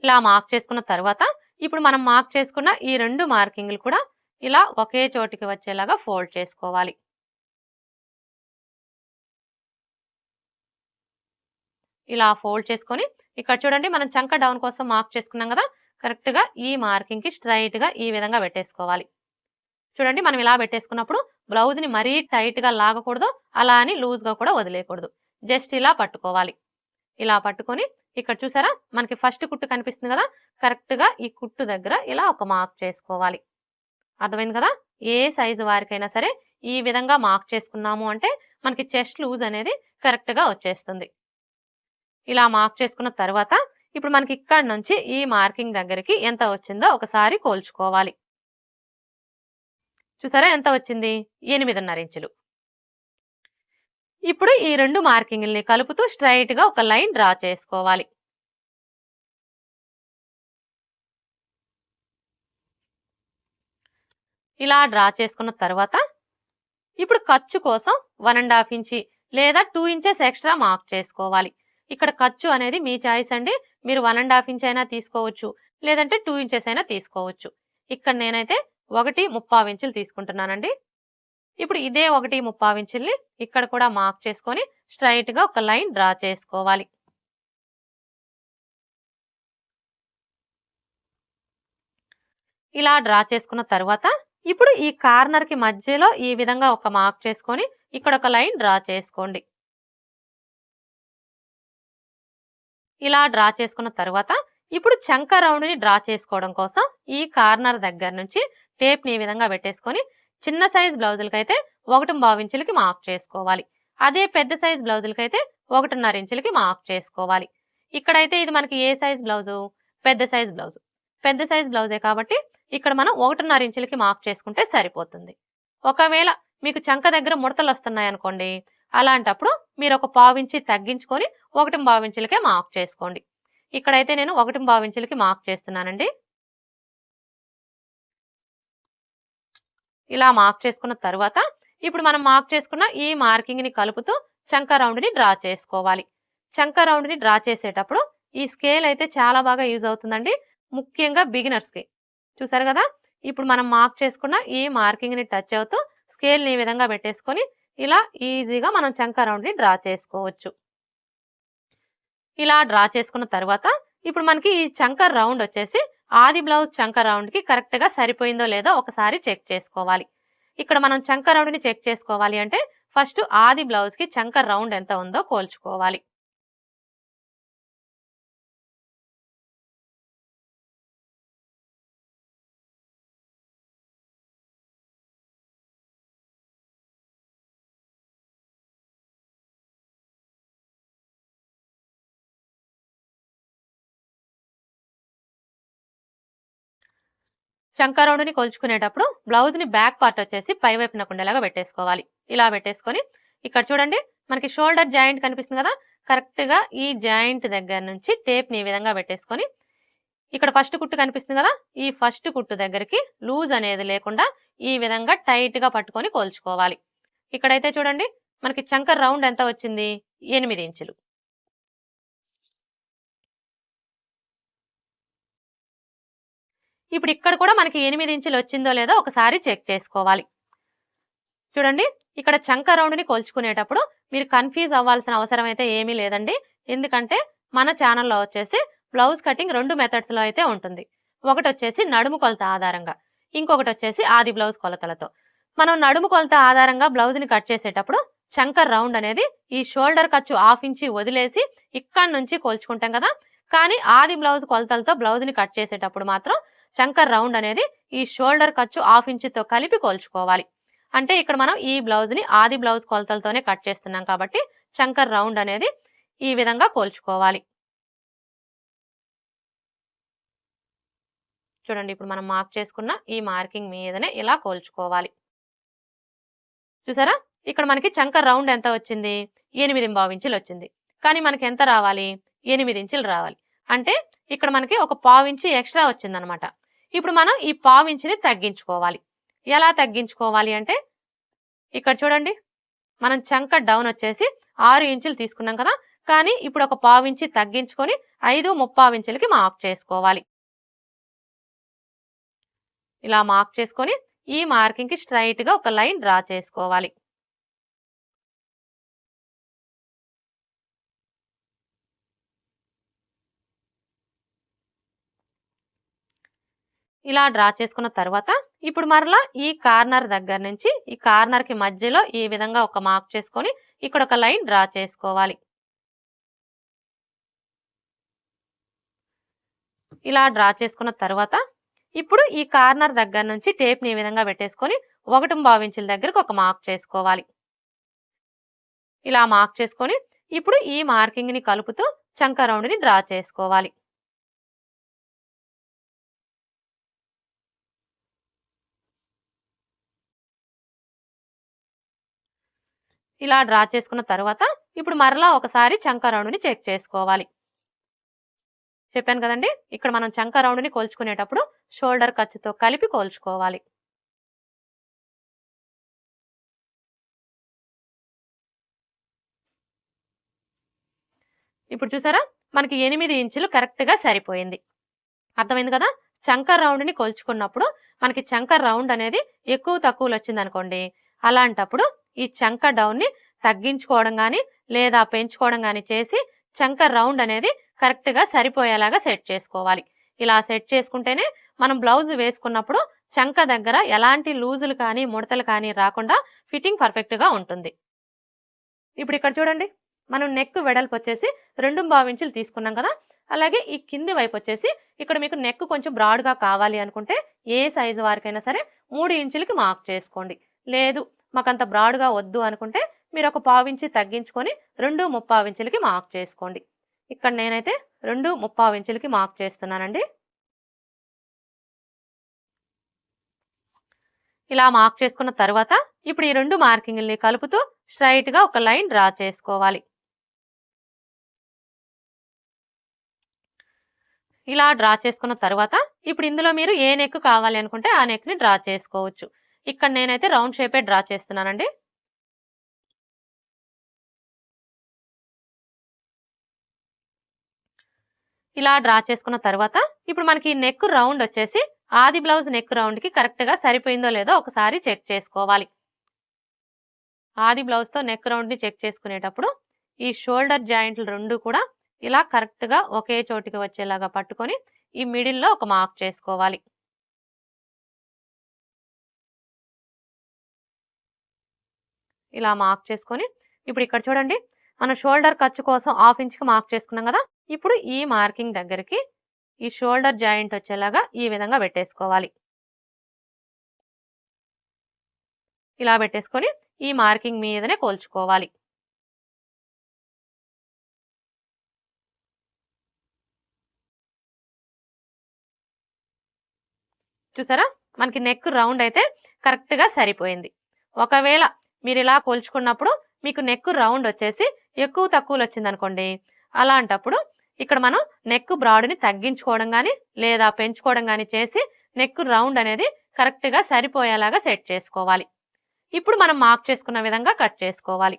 [SPEAKER 1] ఇలా మార్క్ చేసుకున్న తర్వాత ఇప్పుడు మనం మార్క్ చేసుకున్న ఈ రెండు మార్కింగ్లు కూడా ఇలా ఒకే చోటికి వచ్చేలాగా ఫోల్డ్ చేసుకోవాలి. ఇలా ఫోల్డ్ చేసుకొని ఇక్కడ చూడండి, మనం చంక డౌన్ కోసం మార్క్ చేసుకున్నాం కదా, కరెక్ట్గా ఈ మార్కింగ్కి స్ట్రైట్గా ఈ విధంగా పెట్టేసుకోవాలి. చూడండి, మనం ఇలా పెట్టేసుకున్నప్పుడు బ్లౌజ్ని మరీ టైట్గా లాగకూడదు, అలా అని లూజ్గా కూడా వదిలేయకూడదు. జస్ట్ ఇలా పట్టుకోవాలి. ఇలా పట్టుకొని ఇక్కడ చూసారా, మనకి ఫస్ట్ కుట్టు కనిపిస్తుంది కదా, కరెక్ట్గా ఈ కుట్టు దగ్గర ఇలా ఒక మార్క్ చేసుకోవాలి. అర్థమైంది కదా? ఏ సైజు వారికైనా సరే ఈ విధంగా మార్క్ చేసుకున్నాము అంటే మనకి చెస్ట్ లూజ్ అనేది కరెక్ట్గా వచ్చేస్తుంది. ఇలా మార్క్ చేసుకున్న తర్వాత ఇప్పుడు మనకి ఇక్కడ నుంచి ఈ మార్కింగ్ దగ్గరికి ఎంత వచ్చిందో ఒకసారి కోల్చుకోవాలి. చూసారా ఎంత వచ్చింది? 8.5 ఇంచులు. ఇప్పుడు ఈ రెండు మార్కింగ్ని కలుపుతూ స్ట్రైట్ గా ఒక లైన్ డ్రా చేసుకోవాలి. ఇలా డ్రా చేసుకున్న తర్వాత ఇప్పుడు ఖర్చు కోసం 1.5 ఇంచి లేదా 2 ఇంచెస్ ఎక్స్ట్రా మార్క్ చేసుకోవాలి. ఇక్కడ ఖర్చు అనేది మీ చాయిస్ అండి. మీరు 1.5 ఇంచ్ అయినా తీసుకోవచ్చు, లేదంటే 2 ఇంచెస్ అయినా తీసుకోవచ్చు. ఇక్కడ నేనైతే 1.35 ఇంచులు తీసుకుంటున్నానండి. ఇప్పుడు ఇదే 1.35 ఇంచుల్ని ఇక్కడ కూడా మార్క్ చేసుకొని స్ట్రైట్ గా ఒక లైన్ డ్రా చేసుకోవాలి. ఇలా డ్రా చేసుకున్న తర్వాత ఇప్పుడు ఈ కార్నర్ కి మధ్యలో ఈ విధంగా ఒక మార్క్ చేసుకొని ఇక్కడ ఒక లైన్ డ్రా చేసుకోండి. ఇలా డ్రా చేసుకున్న తర్వాత ఇప్పుడు చంక రౌండ్ ని డ్రా చేసుకోవడం కోసం ఈ కార్నర్ దగ్గర నుంచి టేప్ ని ఈ విధంగా పెట్టేసుకొని చిన్న సైజ్ బ్లౌజులకైతే 1.25 ఇంచులకి మార్క్ చేసుకోవాలి. అదే పెద్ద సైజ్ బ్లౌజులకైతే 1.5 ఇంచులకి మార్క్ చేసుకోవాలి. ఇక్కడైతే ఇది మనకి ఏ సైజ్ బ్లౌజు? పెద్ద సైజ్ బ్లౌజు. పెద్ద సైజ్ బ్లౌజే కాబట్టి ఇక్కడ మనం 1.5 ఇంచులకి మార్క్ చేసుకుంటే సరిపోతుంది. ఒకవేళ మీకు చంక దగ్గర ముడతలు వస్తున్నాయి అనుకోండి, అలాంటప్పుడు మీరు ఒక 1/4 ఇంచి తగ్గించుకొని 1.25 ఇంచులకే మార్క్ చేసుకోండి. ఇక్కడైతే నేను 1.25 ఇంచులకి మార్క్ చేస్తున్నానండి. ఇలా మార్క్ చేసుకున్న తర్వాత ఇప్పుడు మనం మార్క్ చేసుకున్న ఈ మార్కింగ్ ని కలుపుతూ చంక రౌండ్ ని డ్రా చేసుకోవాలి. చంక రౌండ్ ని డ్రా చేసేటప్పుడు ఈ స్కేల్ అయితే చాలా బాగా యూజ్ అవుతుందండి, ముఖ్యంగా బిగినర్స్ కి. చూసారు కదా, ఇప్పుడు మనం మార్క్ చేసుకున్న ఈ మార్కింగ్ ని టచ్ అవుతూ స్కేల్ ని ఈ విధంగా పెట్టేసుకొని ఇలా ఈజీగా మనం చంక రౌండ్ ని డ్రా చేసుకోవచ్చు. ఇలా డ్రా చేసుకున్న తర్వాత ఇప్పుడు మనకి ఈ చంక రౌండ్ వచ్చేసి ఆది బ్లౌజ్ చంక రౌండ్ కి కరెక్ట్ గా సరిపోయిందో లేదో ఒకసారి చెక్ చేసుకోవాలి. ఇక్కడ మనం చంక రౌండ్ ని చెక్ చేసుకోవాలి అంటే ఫస్ట్ ఆది బ్లౌజ్ కి చంక రౌండ్ ఎంత ఉందో కోల్చుకోవాలి. చంక రౌండ్ ని కొలుచుకునేటప్పుడు బ్లౌజ్ ని బ్యాక్ పార్ట్ వచ్చేసి పై వైపున ఉండేలాగా పెట్టేసుకోవాలి. ఇలా పెట్టేసుకొని ఇక్కడ చూడండి, మనకి షోల్డర్ జాయింట్ కనిపిస్తుంది కదా, కరెక్ట్ గా ఈ జాయింట్ దగ్గర నుంచి టేప్ ని ఈ విధంగా పెట్టేసుకొని ఇక్కడ ఫస్ట్ కుట్టు కనిపిస్తుంది కదా, ఈ ఫస్ట్ కుట్టు దగ్గరికి లూజ్ అనేది లేకుండా ఈ విధంగా టైట్ గా పట్టుకొని కొలుచుకోవాలి. ఇక్కడైతే చూడండి, మనకి చంక రౌండ్ ఎంత వచ్చింది? 8 ఇంచులు. ఇప్పుడు ఇక్కడ కూడా మనకి 8 ఇంచులు వచ్చిందో లేదో ఒకసారి చెక్ చేసుకోవాలి. చూడండి, ఇక్కడ చంక రౌండ్ ని కొలుచుకునేటప్పుడు మీరు కన్ఫ్యూజ్ అవ్వాల్సిన అవసరం అయితే ఏమీ లేదండి. ఎందుకంటే మన ఛానల్లో వచ్చేసి బ్లౌజ్ కటింగ్ 2 మెథడ్స్ లో అయితే ఉంటుంది. ఒకటి వచ్చేసి నడుము కొలత ఆధారంగా, ఇంకొకటి వచ్చేసి ఆది బ్లౌజ్ కొలతలతో. మనం నడుము కొలత ఆధారంగా బ్లౌజ్ ని కట్ చేసేటప్పుడు చంక రౌండ్ అనేది ఈ షోల్డర్ ఖర్చు 1/2 ఇంచి వదిలేసి ఇక్కడ నుంచి కొలుచుకుంటాం కదా, కానీ ఆది బ్లౌజ్ కొలతలతో బ్లౌజ్ని కట్ చేసేటప్పుడు మాత్రం చంకర్ రౌండ్ అనేది ఈ షోల్డర్ ఖర్చు 1/2 ఇంచుతో కలిపి కొలుచుకోవాలి. అంటే ఇక్కడ మనం ఈ బ్లౌజ్ని ఆది బ్లౌజ్ కొలతలతోనే కట్ చేస్తున్నాం కాబట్టి చంకర్ రౌండ్ అనేది ఈ విధంగా కొలుచుకోవాలి. చూడండి, ఇప్పుడు మనం మార్క్ చేసుకున్న ఈ మార్కింగ్ మీదనే ఇలా కొలుచుకోవాలి. చూసారా, ఇక్కడ మనకి చంకర్ రౌండ్ ఎంత వచ్చింది? 8.25 ఇంచులు వచ్చింది. కానీ మనకి ఎంత రావాలి? 8 ఇంచులు రావాలి. అంటే ఇక్కడ మనకి ఒక 1/4 ఇంచు ఎక్స్ట్రా వచ్చిందనమాట. ఇప్పుడు మనం ఈ 1/4 ఇంచుని తగ్గించుకోవాలి. ఎలా తగ్గించుకోవాలి అంటే ఇక్కడ చూడండి, మనం చంకర్ డౌన్ వచ్చేసి 6 ఇంచులు తీసుకున్నాం కదా, కానీ ఇప్పుడు ఒక 1/4 ఇంచు తగ్గించుకొని 5.75 ఇంచులకి మార్క్ చేసుకోవాలి. ఇలా మార్క్ చేసుకొని ఈ మార్కింగ్కి స్ట్రైట్గా ఒక లైన్ డ్రా చేసుకోవాలి. ఇలా డ్రా చేసుకున్న తర్వాత ఇప్పుడు మరలా ఈ కార్నర్ దగ్గర నుంచి ఈ కార్నర్కి మధ్యలో ఈ విధంగా ఒక మార్క్ చేసుకొని ఇక్కడ ఒక లైన్ డ్రా చేసుకోవాలి. ఇలా డ్రా చేసుకున్న తర్వాత ఇప్పుడు ఈ కార్నర్ దగ్గర నుంచి టేప్ని ఈ విధంగా పెట్టేసుకొని 1.25 ఇంచుల దగ్గరకు ఒక మార్క్ చేసుకోవాలి. ఇలా మార్క్ చేసుకొని ఇప్పుడు ఈ మార్కింగ్ని కలుపుతూ చంక రౌండ్ని డ్రా చేసుకోవాలి. ఇలా డ్రా చేసుకున్న తర్వాత ఇప్పుడు మరలా ఒకసారి చంక రౌండ్ని చెక్ చేసుకోవాలి. చెప్పాను కదండి, ఇక్కడ మనం చంక రౌండ్ని కొలుచుకునేటప్పుడు షోల్డర్ ఖర్చుతో కలిపి కొలుచుకోవాలి. ఇప్పుడు చూసారా, మనకి 8 ఇంచులు కరెక్ట్గా సరిపోయింది. అర్థమైంది కదా? చంకర్ రౌండ్ని కొలుచుకున్నప్పుడు మనకి చంకర్ రౌండ్ అనేది ఎక్కువ తక్కువలు వచ్చింది అనుకోండి, అలాంటప్పుడు ఈ చంక డౌన్ని తగ్గించుకోవడం కానీ లేదా పెంచుకోవడం కానీ చేసి చంకర్ రౌండ్ అనేది కరెక్ట్గా సరిపోయేలాగా సెట్ చేసుకోవాలి. ఇలా సెట్ చేసుకుంటేనే మనం బ్లౌజ్ వేసుకున్నప్పుడు చంక దగ్గర ఎలాంటి లూజులు కానీ ముడతలు కానీ రాకుండా ఫిట్టింగ్ పర్ఫెక్ట్గా ఉంటుంది. ఇప్పుడు ఇక్కడ చూడండి, మనం నెక్ వెడల్పు వచ్చేసి 2.25 ఇంచులు తీసుకున్నాం కదా, అలాగే ఈ కింది వైపు వచ్చేసి ఇక్కడ మీకు నెక్ కొంచెం బ్రాడ్గా కావాలి అనుకుంటే ఏ సైజు వారికైనా సరే 3 ఇంచులకి మార్క్ చేసుకోండి. లేదు మాకంత బ్రాడ్గా వద్దు అనుకుంటే మీరు ఒక 1/4 ఇంచు తగ్గించుకొని 2.35 ఇంచులకి మార్క్ చేసుకోండి. ఇక్కడ నేనైతే 2.35 ఇంచులకి మార్క్ చేస్తున్నానండి. ఇలా మార్క్ చేసుకున్న తర్వాత ఇప్పుడు ఈ 2 మార్కింగ్ని కలుపుతూ స్ట్రైట్గా ఒక లైన్ డ్రా చేసుకోవాలి. ఇలా డ్రా చేసుకున్న తర్వాత ఇప్పుడు ఇందులో మీరు ఏ నెక్ కావాలి అనుకుంటే ఆ నెక్ని డ్రా చేసుకోవచ్చు. ఇక్కడ నేనైతే రౌండ్ షేపే డ్రా చేస్తున్నానండి. ఇలా డ్రా చేసుకున్న తర్వాత ఇప్పుడు మనకి నెక్ రౌండ్ వచ్చేసి ఆది బ్లౌజ్ నెక్ రౌండ్కి కరెక్ట్గా సరిపోయిందో లేదో ఒకసారి చెక్ చేసుకోవాలి. ఆది బ్లౌజ్తో నెక్ రౌండ్ని చెక్ చేసుకునేటప్పుడు ఈ షోల్డర్ జాయింట్లు రెండు కూడా ఇలా కరెక్ట్గా ఒకే చోటికి వచ్చేలాగా పట్టుకొని ఈ మిడిల్లో ఒక మార్క్ చేసుకోవాలి. ఇలా మార్క్ చేసుకొని ఇప్పుడు ఇక్కడ చూడండి, మనం షోల్డర్ ఖర్చు కోసం 1/2 ఇంచుకి మార్క్ చేసుకున్నాం కదా, ఇప్పుడు ఈ మార్కింగ్ దగ్గరికి ఈ షోల్డర్ జాయింట్ వచ్చేలాగా ఈ విధంగా పెట్టేసుకోవాలి. ఇలా పెట్టేసుకొని ఈ మార్కింగ్ మీదనే కోల్చుకోవాలి. చూసారా, మనకి నెక్ రౌండ్ అయితే కరెక్ట్గా సరిపోయింది. ఒకవేళ మీరు ఇలా కొలుచుకున్నప్పుడు మీకు నెక్ రౌండ్ వచ్చేసి ఎక్కువ తక్కువలు వచ్చిందనుకోండి, అలాంటప్పుడు ఇక్కడ మనం నెక్ బ్రాడ్ని తగ్గించుకోవడం కానీ లేదా పెంచుకోవడం కానీ చేసి నెక్ రౌండ్ అనేది కరెక్ట్గా సరిపోయేలాగా సెట్ చేసుకోవాలి. ఇప్పుడు మనం మార్క్ చేసుకున్న విధంగా కట్ చేసుకోవాలి.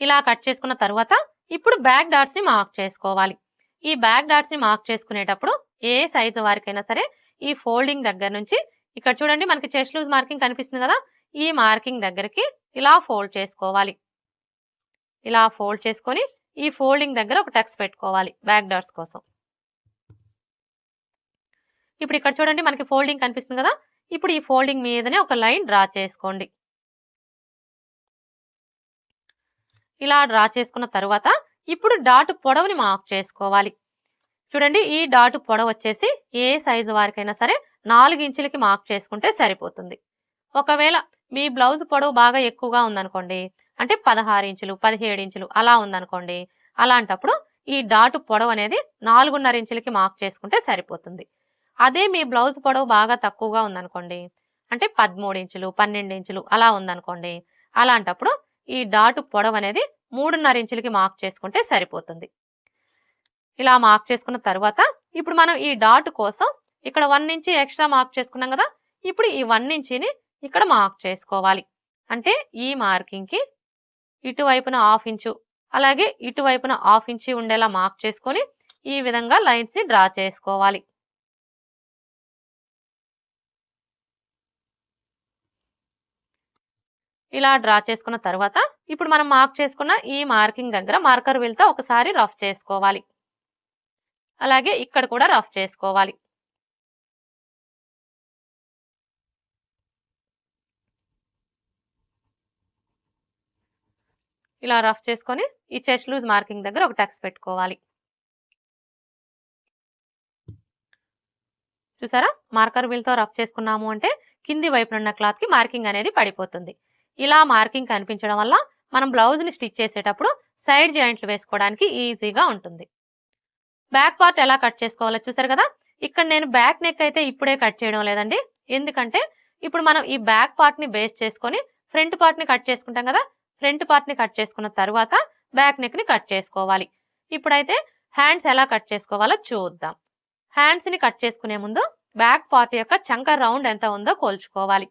[SPEAKER 1] ఇలా కట్ చేసుకున్న తర్వాత ఇప్పుడు బ్యాక్ డాట్స్ని మార్క్ చేసుకోవాలి. ఈ బ్యాక్ డాట్స్ని మార్క్ చేసుకునేటప్పుడు ఏ సైజు వారికైనా సరే ఈ ఫోల్డింగ్ దగ్గర నుంచి ఇక్కడ చూడండి మనకి చెస్ట్ లూజ్ మార్కింగ్ కనిపిస్తుంది కదా, ఈ మార్కింగ్ దగ్గరికి ఇలా ఫోల్డ్ చేసుకోవాలి. ఇలా ఫోల్డ్ చేసుకొని ఈ ఫోల్డింగ్ దగ్గర ఒక టక్స్ పెట్టుకోవాలి బ్యాక్ డాట్స్ కోసం. ఇప్పుడు ఇక్కడ చూడండి మనకి ఫోల్డింగ్ కనిపిస్తుంది కదా. ఇప్పుడు ఈ ఫోల్డింగ్ మీదనే ఒక లైన్ డ్రా చేసుకోండి. ఇలా డ్రా చేసుకున్న తర్వాత ఇప్పుడు డాట్ పొడవుని మార్క్ చేసుకోవాలి. చూడండి ఈ డాట్ పొడవు వచ్చేసి ఏ సైజు వారికైనా సరే 4 ఇంచులకి మార్క్ చేసుకుంటే సరిపోతుంది. ఒకవేళ మీ బ్లౌజ్ పొడవు బాగా ఎక్కువగా ఉందనుకోండి, అంటే 16 ఇంచులు 17 ఇంచులు అలా ఉందనుకోండి, అలాంటప్పుడు ఈ డాట్ పొడవు అనేది 4.5 ఇంచులకి మార్క్ చేసుకుంటే సరిపోతుంది. అదే మీ బ్లౌజ్ పొడవు బాగా తక్కువగా ఉందనుకోండి, అంటే 13 ఇంచులు 12 ఇంచులు అలా ఉందనుకోండి, అలాంటప్పుడు ఈ డాట్ పొడవు అనేది 3.5 ఇంచులకి మార్క్ చేసుకుంటే సరిపోతుంది. ఇలా మార్క్ చేసుకున్న తర్వాత ఇప్పుడు మనం ఈ డాట్ కోసం ఇక్కడ 1 ఇంచ్ ఎక్స్ట్రా మార్క్ చేసుకున్నాం కదా. ఇప్పుడు ఈ 1 ఇంచిని ఇక్కడ మార్క్ చేసుకోవాలి. అంటే ఈ మార్కింగ్కి ఇటువైపున 1/2 ఇంచు అలాగే ఇటువైపున 1/2 ఇంచు ఉండేలా మార్క్ చేసుకొని ఈ విధంగా లైన్స్ ని డ్రా చేసుకోవాలి. ఇలా డ్రా చేసుకున్న తర్వాత ఇప్పుడు మనం మార్క్ చేసుకున్న ఈ మార్కింగ్ దగ్గర మార్కర్ వీల్తో ఒకసారి రఫ్ చేసుకోవాలి. అలాగే ఇక్కడ కూడా రఫ్ చేసుకోవాలి. ఇలా రఫ్ చేసుకొని ఈ చెస్ట్ లూజ్ మార్కింగ్ దగ్గర ఒక టక్స్ పెట్టుకోవాలి. చూసారా, మార్కర్ వీల్తో రఫ్ చేసుకున్నాము అంటే కింది వైపున ఉన్న క్లాత్ కి మార్కింగ్ అనేది పడిపోతుంది. ఇలా మార్కింగ్ కనిపించడం వల్ల మనం బ్లౌజ్ ని స్టిచ్ చేసేటప్పుడు సైడ్ జాయింట్లు వేసుకోవడానికి ఈజీగా ఉంటుంది. బ్యాక్ పార్ట్ ఎలా కట్ చేసుకోవాలో చూసారు కదా. ఇక్కడ నేను బ్యాక్ నెక్ అయితే ఇప్పుడే కట్ చేయడం లేదండి. ఎందుకంటే ఇప్పుడు మనం ఈ బ్యాక్ పార్ట్ ని బేస్ చేసుకొని ఫ్రంట్ పార్ట్ ని కట్ చేసుకుంటాం కదా. ఫ్రంట్ పార్ట్ ని కట్ చేసుకున్న తర్వాత బ్యాక్ నెక్ ని కట్ చేసుకోవాలి. ఇప్పుడైతే హ్యాండ్స్ ఎలా కట్ చేసుకోవాలో చూద్దాం. హ్యాండ్స్ ని కట్ చేసుకునే ముందు బ్యాక్ పార్ట్ యొక్క చంక రౌండ్ ఎంత ఉందో కోల్చుకోవాలి.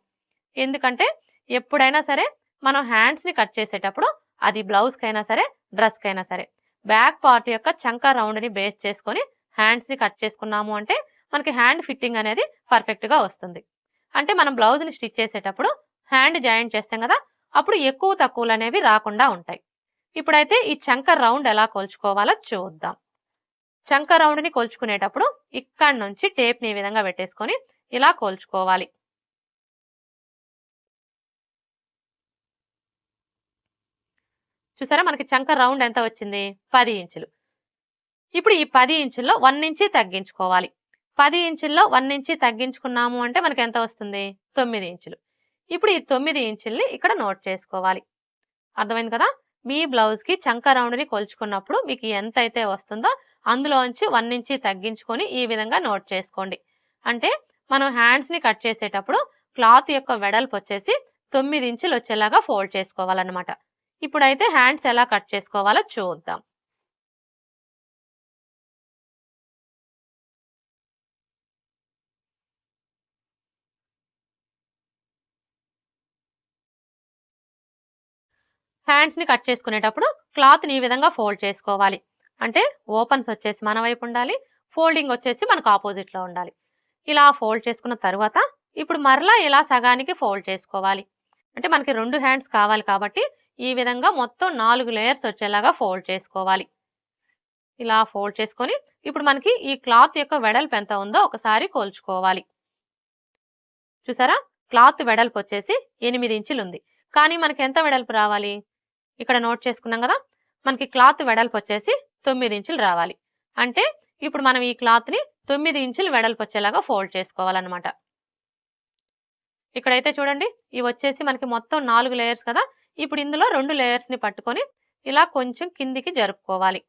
[SPEAKER 1] ఎందుకంటే ఎప్పుడైనా సరే మనం హ్యాండ్స్ ని కట్ చేసేటప్పుడు అది బ్లౌజ్ కైనా సరే డ్రెస్ కైనా సరే బ్యాక్ పార్ట్ యొక్క చంక రౌండ్ ని బేస్ చేసుకొని హ్యాండ్స్ ని కట్ చేసుకున్నాము అంటే మనకి హ్యాండ్ ఫిట్టింగ్ అనేది పర్ఫెక్ట్ గా వస్తుంది. అంటే మనం బ్లౌజ్ ని స్టిచ్ చేసేటప్పుడు హ్యాండ్ జాయింట్ చేస్తాం కదా, అప్పుడు ఎక్కువ తక్కువలు అనేవి రాకుండా ఉంటాయి. ఇప్పుడైతే ఈ చంక రౌండ్ ఎలా కోల్చుకోవాలో చూద్దాం. చంక రౌండ్ ని కోల్చుకునేటప్పుడు ఇక్కడ నుంచి టేప్ ని ఈ విధంగా పెట్టేసుకొని ఇలా కోల్చుకోవాలి. చూసారా, మనకి చంక రౌండ్ ఎంత వచ్చింది? 10 ఇంచులు. ఇప్పుడు ఈ 10 ఇంచుల్లో 1 ఇంచి తగ్గించుకోవాలి. 10 ఇంచుల్లో 1 ఇంచి తగ్గించుకున్నాము అంటే మనకి ఎంత వస్తుంది? 9 ఇంచులు. ఇప్పుడు ఈ 9 ఇంచుల్ని ఇక్కడ నోట్ చేసుకోవాలి. అర్థమైంది కదా. మీ బ్లౌజ్ కి చంక రౌండ్ ని కొలుచుకున్నప్పుడు మీకు ఎంత అయితే వస్తుందో అందులోంచి 1 ఇంచి తగ్గించుకొని ఈ విధంగా నోట్ చేసుకోండి. అంటే మనం హ్యాండ్స్ ని కట్ చేసేటప్పుడు క్లాత్ యొక్క వెడల్పు వచ్చేసి 9 ఇంచులు వచ్చేలాగా ఫోల్డ్ చేసుకోవాలన్నమాట. ఇప్పుడైతే హ్యాండ్స్ ఎలా కట్ చేసుకోవాలో చూద్దాం. హ్యాండ్స్ ని కట్ చేసుకునేటప్పుడు క్లాత్ ని ఈ విధంగా ఫోల్డ్ చేసుకోవాలి. అంటే ఓపెన్స్ వచ్చేసి మన వైపు ఉండాలి, ఫోల్డింగ్ వచ్చేసి మనకు ఆపోజిట్ లో ఉండాలి. ఇలా ఫోల్డ్ చేసుకున్న తర్వాత ఇప్పుడు మరలా ఇలా సగానికి ఫోల్డ్ చేసుకోవాలి. అంటే మనకి 2 హ్యాండ్స్ కావాలి కాబట్టి ఈ విధంగా మొత్తం 4 లేయర్స్ వచ్చేలాగా ఫోల్డ్ చేసుకోవాలి. ఇలా ఫోల్డ్ చేసుకొని ఇప్పుడు మనకి ఈ క్లాత్ యొక్క వెడల్పు ఎంత ఉందో ఒకసారి కొలుచుకోవాలి. చూసారా, క్లాత్ వెడల్పు వచ్చేసి 8 ఇంచులు ఉంది. కానీ మనకి ఎంత వెడల్పు రావాలి? ఇక్కడ నోట్ చేసుకున్నాం కదా, మనకి క్లాత్ వెడల్పు వచ్చేసి 9 ఇంచులు రావాలి. అంటే ఇప్పుడు మనం ఈ క్లాత్ ని 9 ఇంచులు వెడల్పు వచ్చేలాగా ఫోల్డ్ చేసుకోవాలన్నమాట. ఇక్కడైతే చూడండి, ఇవి వచ్చేసి మనకి మొత్తం 4 లేయర్స్ కదా. ఇప్పుడు ఇందులో 2 లేయర్స్ ని పట్టుకొని ఇలా కొంచెం కిందికి జరుపుకోవాలి.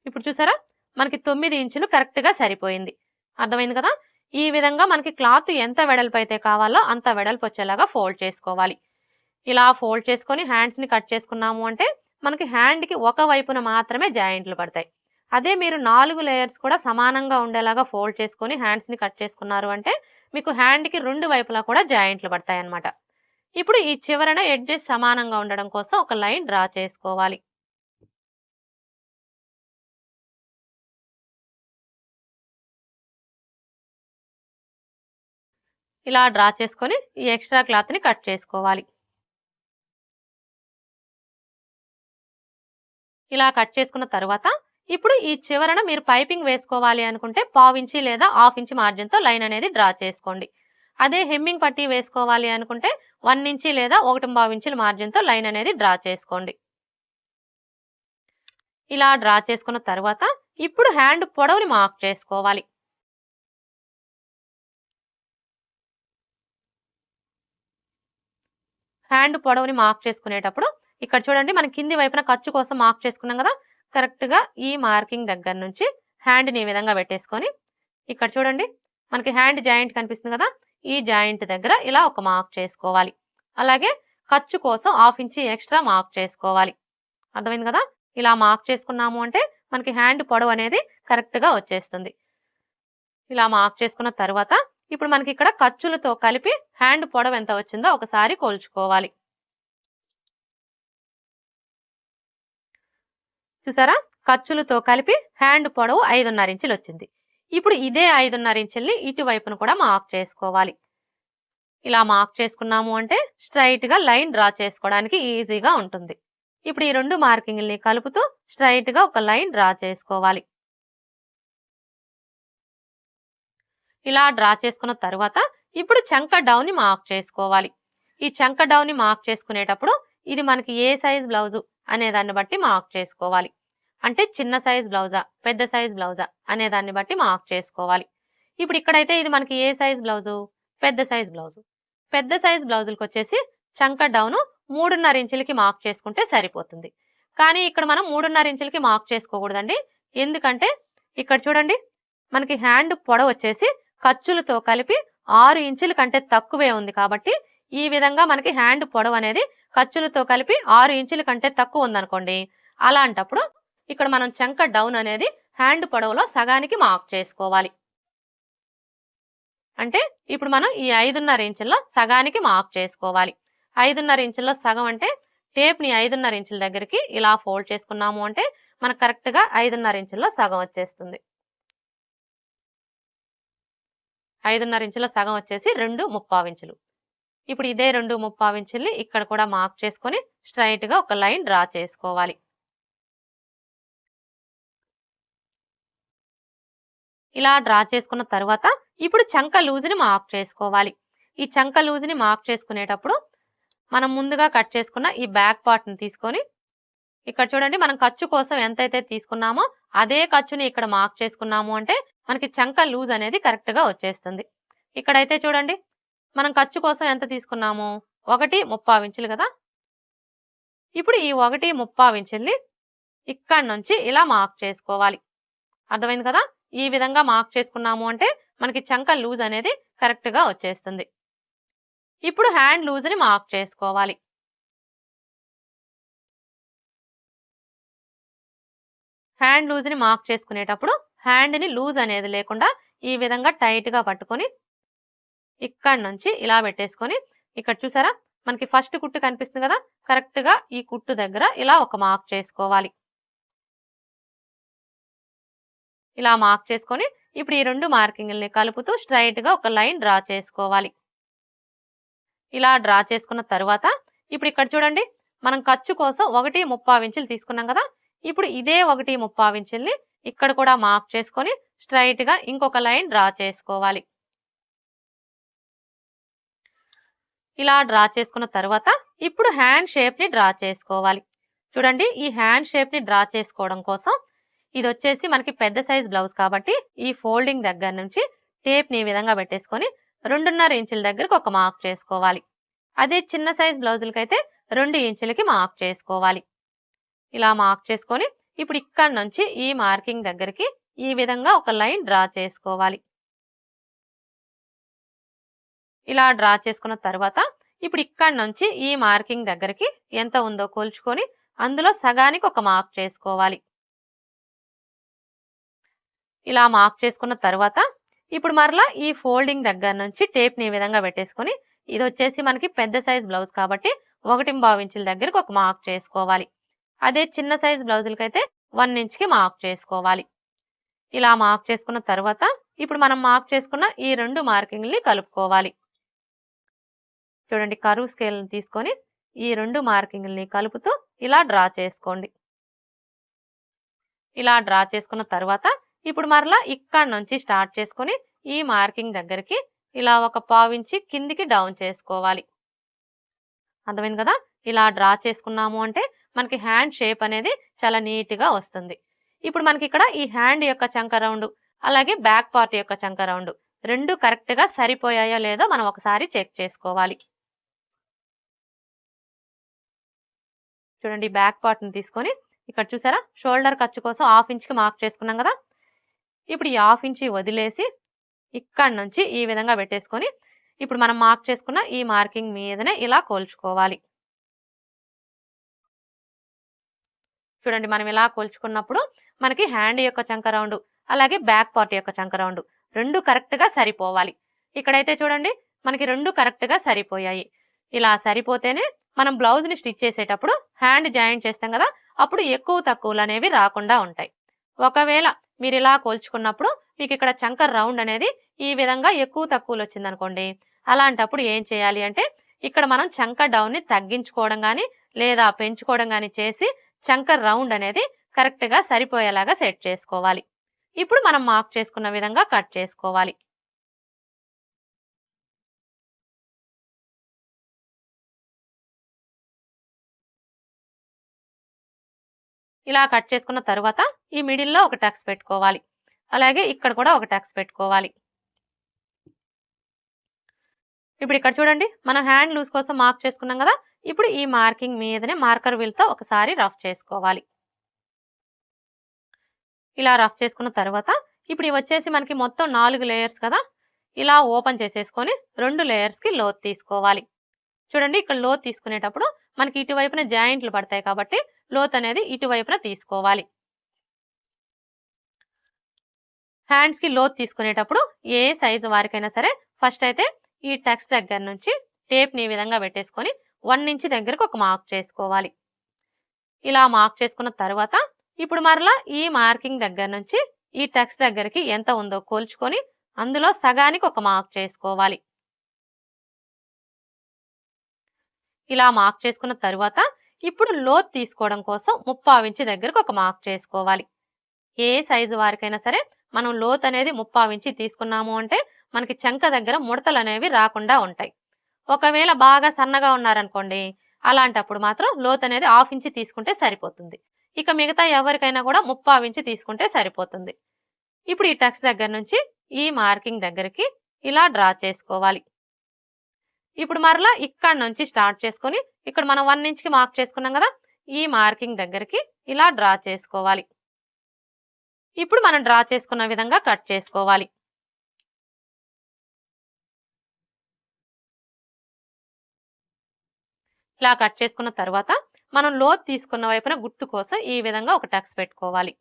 [SPEAKER 1] ఇప్పుడు చూసారా, మనకి 9 ఇంచులు కరెక్ట్ గా సరిపోయింది. అర్థమైంది కదా. ఈ విధంగా మనకి క్లాత్ ఎంత వెడల్పు అయితే కావాలో అంత వెడల్పు వచ్చేలాగా ఫోల్డ్ చేసుకోవాలి. ఇలా ఫోల్డ్ చేసుకొని హ్యాండ్స్ ని కట్ చేసుకున్నాము అంటే మనకి హ్యాండ్ కి ఒక వైపున మాత్రమే జాయింట్లు పడతాయి. అదే మీరు 4 లేయర్స్ కూడా సమానంగా ఉండేలాగా ఫోల్డ్ చేసుకొని హ్యాండ్స్ ని కట్ చేసుకున్నారు అంటే మీకు హ్యాండ్ కి 2 వైపులా కూడా జాయింట్లు పడతాయి అన్నమాట. ఇప్పుడు ఈ చివరన ఎడ్జెస్ సమానంగా ఉండడం కోసం ఒక లైన్ డ్రా చేసుకోవాలి. ఇలా డ్రా చేసుకొని ఈ ఎక్స్ట్రా క్లాత్ని కట్ చేసుకోవాలి. ఇలా కట్ చేసుకున్న తర్వాత ఇప్పుడు ఈ చివరన మీరు పైపింగ్ వేసుకోవాలి అనుకుంటే 1/2 ఇంచి లేదా 1/2 ఇంచి మార్జిన్తో లైన్ అనేది డ్రా చేసుకోండి. అదే హెమ్మింగ్ పట్టీ వేసుకోవాలి అనుకుంటే 1 ఇంచి లేదా 1.5 ఇంచుల మార్జిన్తో లైన్ అనేది డ్రా చేసుకోండి. ఇలా డ్రా చేసుకున్న తర్వాత ఇప్పుడు హ్యాండ్ పొడవుని మార్క్ చేసుకోవాలి. హ్యాండ్ పొడవుని మార్క్ చేసుకునేటప్పుడు ఇక్కడ చూడండి, మనం కింది వైపున ఖర్చు కోసం మార్క్ చేసుకున్నాం కదా, కరెక్ట్గా ఈ మార్కింగ్ దగ్గర నుంచి హ్యాండ్ని ఈ విధంగా పెట్టేసుకొని ఇక్కడ చూడండి మనకి హ్యాండ్ జాయింట్ కనిపిస్తుంది కదా, ఈ జాయింట్ దగ్గర ఇలా ఒక మార్క్ చేసుకోవాలి. అలాగే ఖర్చు కోసం 1/2 ఇంచి ఎక్స్ట్రా మార్క్ చేసుకోవాలి. అర్థమైంది కదా? ఇలా మార్క్ చేసుకున్నాము అంటే మనకి హ్యాండ్ పొడవు అనేది కరెక్ట్గా వచ్చేస్తుంది. ఇలా మార్క్ చేసుకున్న తర్వాత ఇప్పుడు మనకి ఇక్కడ ఖర్చులతో కలిపి హ్యాండ్ పొడవు ఎంత వచ్చిందో ఒకసారి కొలుచుకోవాలి. చూసారా, ఖర్చులతో కలిపి హ్యాండ్ పొడవు 5.5 ఇంచులు వచ్చింది. ఇప్పుడు ఇదే 5.5 ఇంచుల్ని ఇటువైపును కూడా మార్క్ చేసుకోవాలి. ఇలా మార్క్ చేసుకున్నాము అంటే స్ట్రైట్గా లైన్ డ్రా చేసుకోవడానికి ఈజీగా ఉంటుంది. ఇప్పుడు ఈ రెండు మార్కింగ్ని కలుపుతూ స్ట్రైట్గా ఒక లైన్ డ్రా చేసుకోవాలి. ఇలా డ్రా చేసుకున్న తర్వాత ఇప్పుడు చంక డౌన్ని మార్క్ చేసుకోవాలి. ఈ చంక డౌన్ని మార్క్ చేసుకునేటప్పుడు ఇది మనకి ఏ సైజ్ బ్లౌజు అనే దాన్ని బట్టి మార్క్ చేసుకోవాలి. అంటే చిన్న సైజ్ బ్లౌజా పెద్ద సైజ్ బ్లౌజా అనే దాన్ని బట్టి మార్క్ చేసుకోవాలి. ఇప్పుడు ఇక్కడైతే ఇది మనకి ఏ సైజ్ బ్లౌజు, పెద్ద సైజ్ బ్లౌజు. పెద్ద సైజ్ బ్లౌజులకు వచ్చేసి చంక డౌను 3.5 ఇంచులకి మార్క్ చేసుకుంటే సరిపోతుంది. కానీ ఇక్కడ మనం 3.5 ఇంచులకి మార్క్ చేసుకోకూడదండి. ఎందుకంటే ఇక్కడ చూడండి మనకి హ్యాండ్ పొడవు వచ్చేసి ఖర్చులతో కలిపి 6 ఇంచుల కంటే తక్కువే ఉంది. కాబట్టి ఈ విధంగా మనకి హ్యాండ్ పొడవు అనేది ఖర్చులతో కలిపి 6 ఇంచుల కంటే తక్కువ ఉందనుకోండి, అలాంటప్పుడు ఇక్కడ మనం చంక డౌన్ అనేది హ్యాండ్ పొడవులో సగానికి మార్క్ చేసుకోవాలి. అంటే ఇప్పుడు మనం ఈ 5.5 ఇంచుల్లో సగానికి మార్క్ చేసుకోవాలి. 5.5 ఇంచుల్లో సగం అంటే టేప్ని 5.5 ఇంచుల దగ్గరికి ఇలా ఫోల్డ్ చేసుకున్నాము అంటే మనకు కరెక్ట్గా 5.5 ఇంచుల్లో సగం వచ్చేస్తుంది. 5.5 ఇంచుల సగం వచ్చేసి 2.75 ఇంచులు. ఇప్పుడు ఇదే 2.75 ఇంచుల్ని ఇక్కడ కూడా మార్క్ చేసుకొని స్ట్రైట్గా ఒక లైన్ డ్రా చేసుకోవాలి. ఇలా డ్రా చేసుకున్న తర్వాత ఇప్పుడు చంక లూజ్ని మార్క్ చేసుకోవాలి. ఈ చంక లూజ్ని మార్క్ చేసుకునేటప్పుడు మనం ముందుగా కట్ చేసుకున్న ఈ బ్యాక్ పార్ట్ని తీసుకొని ఇక్కడ చూడండి మనం ఖర్చు కోసం ఎంతైతే తీసుకున్నామో అదే ఖర్చుని ఇక్కడ మార్క్ చేసుకున్నాము అంటే మనకి చంక లూజ్ అనేది కరెక్ట్గా వచ్చేస్తుంది. ఇక్కడైతే చూడండి మనం ఖర్చు కోసం ఎంత తీసుకున్నాము, 1.35 ఇంచులు కదా. ఇప్పుడు ఈ 1.35 ఇంచుల్ని ఇక్కడ నుంచి ఇలా మార్క్ చేసుకోవాలి. అర్థమైంది కదా? ఈ విధంగా మార్క్ చేసుకున్నాము అంటే మనకి చంక లూజ్ అనేది కరెక్ట్గా వచ్చేస్తుంది. ఇప్పుడు హ్యాండ్ లూజ్ని మార్క్ చేసుకోవాలి. హ్యాండ్ లూజ్ని మార్క్ చేసుకునేటప్పుడు హ్యాండ్ని లూజ్ అనేది లేకుండా ఈ విధంగా టైట్గా పట్టుకొని ఇక్కడ నుంచి ఇలా పెట్టేసుకొని ఇక్కడ చూసారా మనకి ఫస్ట్ కుట్టు కనిపిస్తుంది కదా, కరెక్ట్గా ఈ కుట్టు దగ్గర ఇలా ఒక మార్క్ చేసుకోవాలి. ఇలా మార్క్ చేసుకొని ఇప్పుడు ఈ రెండు మార్కింగ్ని కలుపుతూ స్ట్రైట్గా ఒక లైన్ డ్రా చేసుకోవాలి. ఇలా డ్రా చేసుకున్న తర్వాత ఇప్పుడు ఇక్కడ చూడండి మనం ఖర్చు కోసం 1.35 ఇంచులు తీసుకున్నాం కదా. ఇప్పుడు ఇదే 1.35 ఇంచుల్ని ఇక్కడ కూడా మార్క్ చేసుకొని స్ట్రైట్గా ఇంకొక లైన్ డ్రా చేసుకోవాలి. ఇలా డ్రా చేసుకున్న తర్వాత ఇప్పుడు హ్యాండ్ షేప్ని డ్రా చేసుకోవాలి. చూడండి ఈ హ్యాండ్ షేప్ని డ్రా చేసుకోవడం కోసం ఇది వచ్చేసి మనకి పెద్ద సైజ్ బ్లౌజ్ కాబట్టి ఈ ఫోల్డింగ్ దగ్గర నుంచి టేప్ని ఈ విధంగా పెట్టేసుకొని 2.5 ఇంచుల దగ్గరకు ఒక మార్క్ చేసుకోవాలి. అదే చిన్న సైజ్ బ్లౌజులకైతే 2 ఇంచులకి మార్క్ చేసుకోవాలి. ఇలా మార్క్ చేసుకొని ఇప్పుడు ఇక్కడ నుంచి ఈ మార్కింగ్ దగ్గరికి ఈ విధంగా ఒక లైన్ డ్రా చేసుకోవాలి. ఇలా డ్రా చేసుకున్న తర్వాత ఇప్పుడు ఇక్కడ నుంచి ఈ మార్కింగ్ దగ్గరికి ఎంత ఉందో కొలుచుకొని అందులో సగానికి ఒక మార్క్ చేసుకోవాలి. ఇలా మార్క్ చేసుకున్న తర్వాత ఇప్పుడు మరలా ఈ ఫోల్డింగ్ దగ్గర నుంచి టేప్ని ఈ విధంగా పెట్టేసుకొని ఇది వచ్చేసి మనకి పెద్ద సైజ్ బ్లౌజ్ కాబట్టి 1.25 ఇంచుల దగ్గరకు ఒక మార్క్ చేసుకోవాలి. అదే చిన్న సైజ్ బ్లౌజులకైతే 1 ఇంచ్కి మార్క్ చేసుకోవాలి. ఇలా మార్క్ చేసుకున్న తర్వాత ఇప్పుడు మనం మార్క్ చేసుకున్న ఈ రెండు మార్కింగ్ని కలుపుకోవాలి. చూడండి కరువు స్కేల్ని తీసుకొని ఈ 2 మార్కింగ్‌లని కలుపుతూ ఇలా డ్రా చేసుకోండి. ఇలా డ్రా చేసుకున్న తర్వాత ఇప్పుడు మరలా ఇక్కడి నుంచి స్టార్ట్ చేసుకొని ఈ మార్కింగ్ దగ్గరికి ఇలా ఒక పావించి కిందికి డౌన్ చేసుకోవాలి. అర్థమైంది కదా? ఇలా డ్రా చేసుకున్నాము అంటే మనకి హ్యాండ్ షేప్ అనేది చాలా నీట్‌గా వస్తుంది. ఇప్పుడు మనకి ఇక్కడ ఈ హ్యాండ్ యొక్క చంక రౌండ్ అలాగే బ్యాక్ పార్ట్ యొక్క చంక రౌండ్ 2 కరెక్ట్‌గా సరిపోయాయో లేదో మనం ఒకసారి చెక్ చేసుకోవాలి. చూడండి బ్యాక్ పార్ట్‌ని తీసుకొని ఇక్కడ చూసారా షోల్డర్ ఖర్చు కోసం 1/2 ఇంచ్‌కి మార్క్ చేసుకున్నాం కదా! ఇప్పుడు ఈ 1/2 ఇంచ్ వదిలేసి ఇక్కడి నుంచి ఈ విధంగా పెట్టేసుకొని ఇప్పుడు మనం మార్క్ చేసుకున్న ఈ మార్కింగ్ మీదనే ఇలా కోల్చుకోవాలి. చూడండి మనం ఇలా కోల్చుకున్నప్పుడు మనకి హ్యాండ్ యొక్క చంక రౌండ్ అలాగే బ్యాక్ పార్ట్ యొక్క చంక రౌండ్ 2 కరెక్ట్‌గా సరిపోవాలి. ఇక్కడైతే చూడండి మనకి 2 కరెక్ట్‌గా సరిపోయాయి. ఇలా సరిపోతేనే మనం బ్లౌజ్‌ని స్టిచ్ చేసేటప్పుడు హ్యాండ్ జాయింట్ చేస్తాం కదా! అప్పుడు ఎక్కువ తక్కువలు అనేవి రాకుండా ఉంటాయి. ఒకవేళ మీరు ఇలా కోల్చుకున్నప్పుడు మీకు ఇక్కడ చంక రౌండ్ అనేది ఈ విధంగా ఎక్కువ తక్కువలు వచ్చిందనుకోండి, అలాంటప్పుడు ఏం చేయాలి అంటే ఇక్కడ మనం చంక డౌన్ని తగ్గించుకోవడం కానీ లేదా పెంచుకోవడం కానీ చేసి చంక రౌండ్ అనేది కరెక్ట్‌గా సరిపోయేలాగా సెట్ చేసుకోవాలి. ఇప్పుడు మనం మార్క్ చేసుకున్న విధంగా కట్ చేసుకోవాలి. ఇలా కట్ చేసుకున్న తర్వాత ఈ మిడిల్‌లో ఒక టక్స్ పెట్టుకోవాలి. అలాగే ఇక్కడ కూడా ఒక టక్స్ పెట్టుకోవాలి. ఇప్పుడు ఇక్కడ చూడండి మనం హ్యాండ్ లూజ్ కోసం మార్క్ చేసుకున్నాం కదా! ఇప్పుడు ఈ మార్కింగ్ మీదనే మార్కర్ వీల్‌తో ఒకసారి రఫ్ చేసుకోవాలి. ఇలా రఫ్ చేసుకున్న తర్వాత ఇప్పుడు ఇవి వచ్చేసి మనకి మొత్తం 4 లేయర్స్ కదా! ఇలా ఓపెన్ చేసేసుకొని 2 లేయర్స్‌కి లోతు తీసుకోవాలి. చూడండి ఇక్కడ లోతు తీసుకునేటప్పుడు మనకి ఇటువైపున జాయింట్లు పడతాయి కాబట్టి లోతు అనేది ఇటువైపున తీసుకోవాలి. హ్యాండ్స్‌కి లోతు తీసుకునేటప్పుడు ఏ సైజు వారికైనా సరే ఫస్ట్ అయితే ఈ టక్స్ దగ్గర నుంచి టేప్‌ని ఈ విధంగా పెట్టేసుకొని 1 ఇంచ్ దగ్గరకు ఒక మార్క్ చేసుకోవాలి. ఇలా మార్క్ చేసుకున్న తర్వాత ఇప్పుడు మరలా ఈ మార్కింగ్ దగ్గర నుంచి ఈ టక్స్ దగ్గరికి ఎంత ఉందో కొలుచుకొని అందులో సగానికి ఒక మార్క్ చేసుకోవాలి. ఇలా మార్క్ చేసుకున్న తర్వాత ఇప్పుడు లోతు తీసుకోవడం కోసం 3/4 ఇంచ్ దగ్గరకు ఒక మార్క్ చేసుకోవాలి. ఏ సైజు వారికైనా సరే మనం లోతు అనేది 3/4 ఇంచ్ తీసుకున్నాము అంటే మనకి చంక దగ్గర ముడతలు అనేవి రాకుండా ఉంటాయి. ఒకవేళ బాగా సన్నగా ఉన్నారనుకోండి, అలాంటప్పుడు మాత్రం లోతు అనేది 1/2 ఇంచ్ తీసుకుంటే సరిపోతుంది. ఇక మిగతా ఎవరికైనా కూడా 3/4 ఇంచ్ తీసుకుంటే సరిపోతుంది. ఇప్పుడు ఈ టక్స్ దగ్గర నుంచి ఈ మార్కింగ్ దగ్గరికి ఇలా డ్రా చేసుకోవాలి. ఇప్పుడు మరలా ఇక్కడ నుంచి స్టార్ట్ చేసుకొని ఇక్కడ మనం 1 ఇంచ్‌కి మార్క్ చేసుకున్నాం కదా! ఈ మార్కింగ్ దగ్గరికి ఇలా డ్రా చేసుకోవాలి. ఇప్పుడు మనం డ్రా చేసుకున్న విధంగా కట్ చేసుకోవాలి. ఇలా కట్ చేసుకున్న తర్వాత మనం లోతు తీసుకున్న వైపున గుర్తు కోసం ఈ విధంగా ఒక టక్స్ పెట్టుకోవాలి.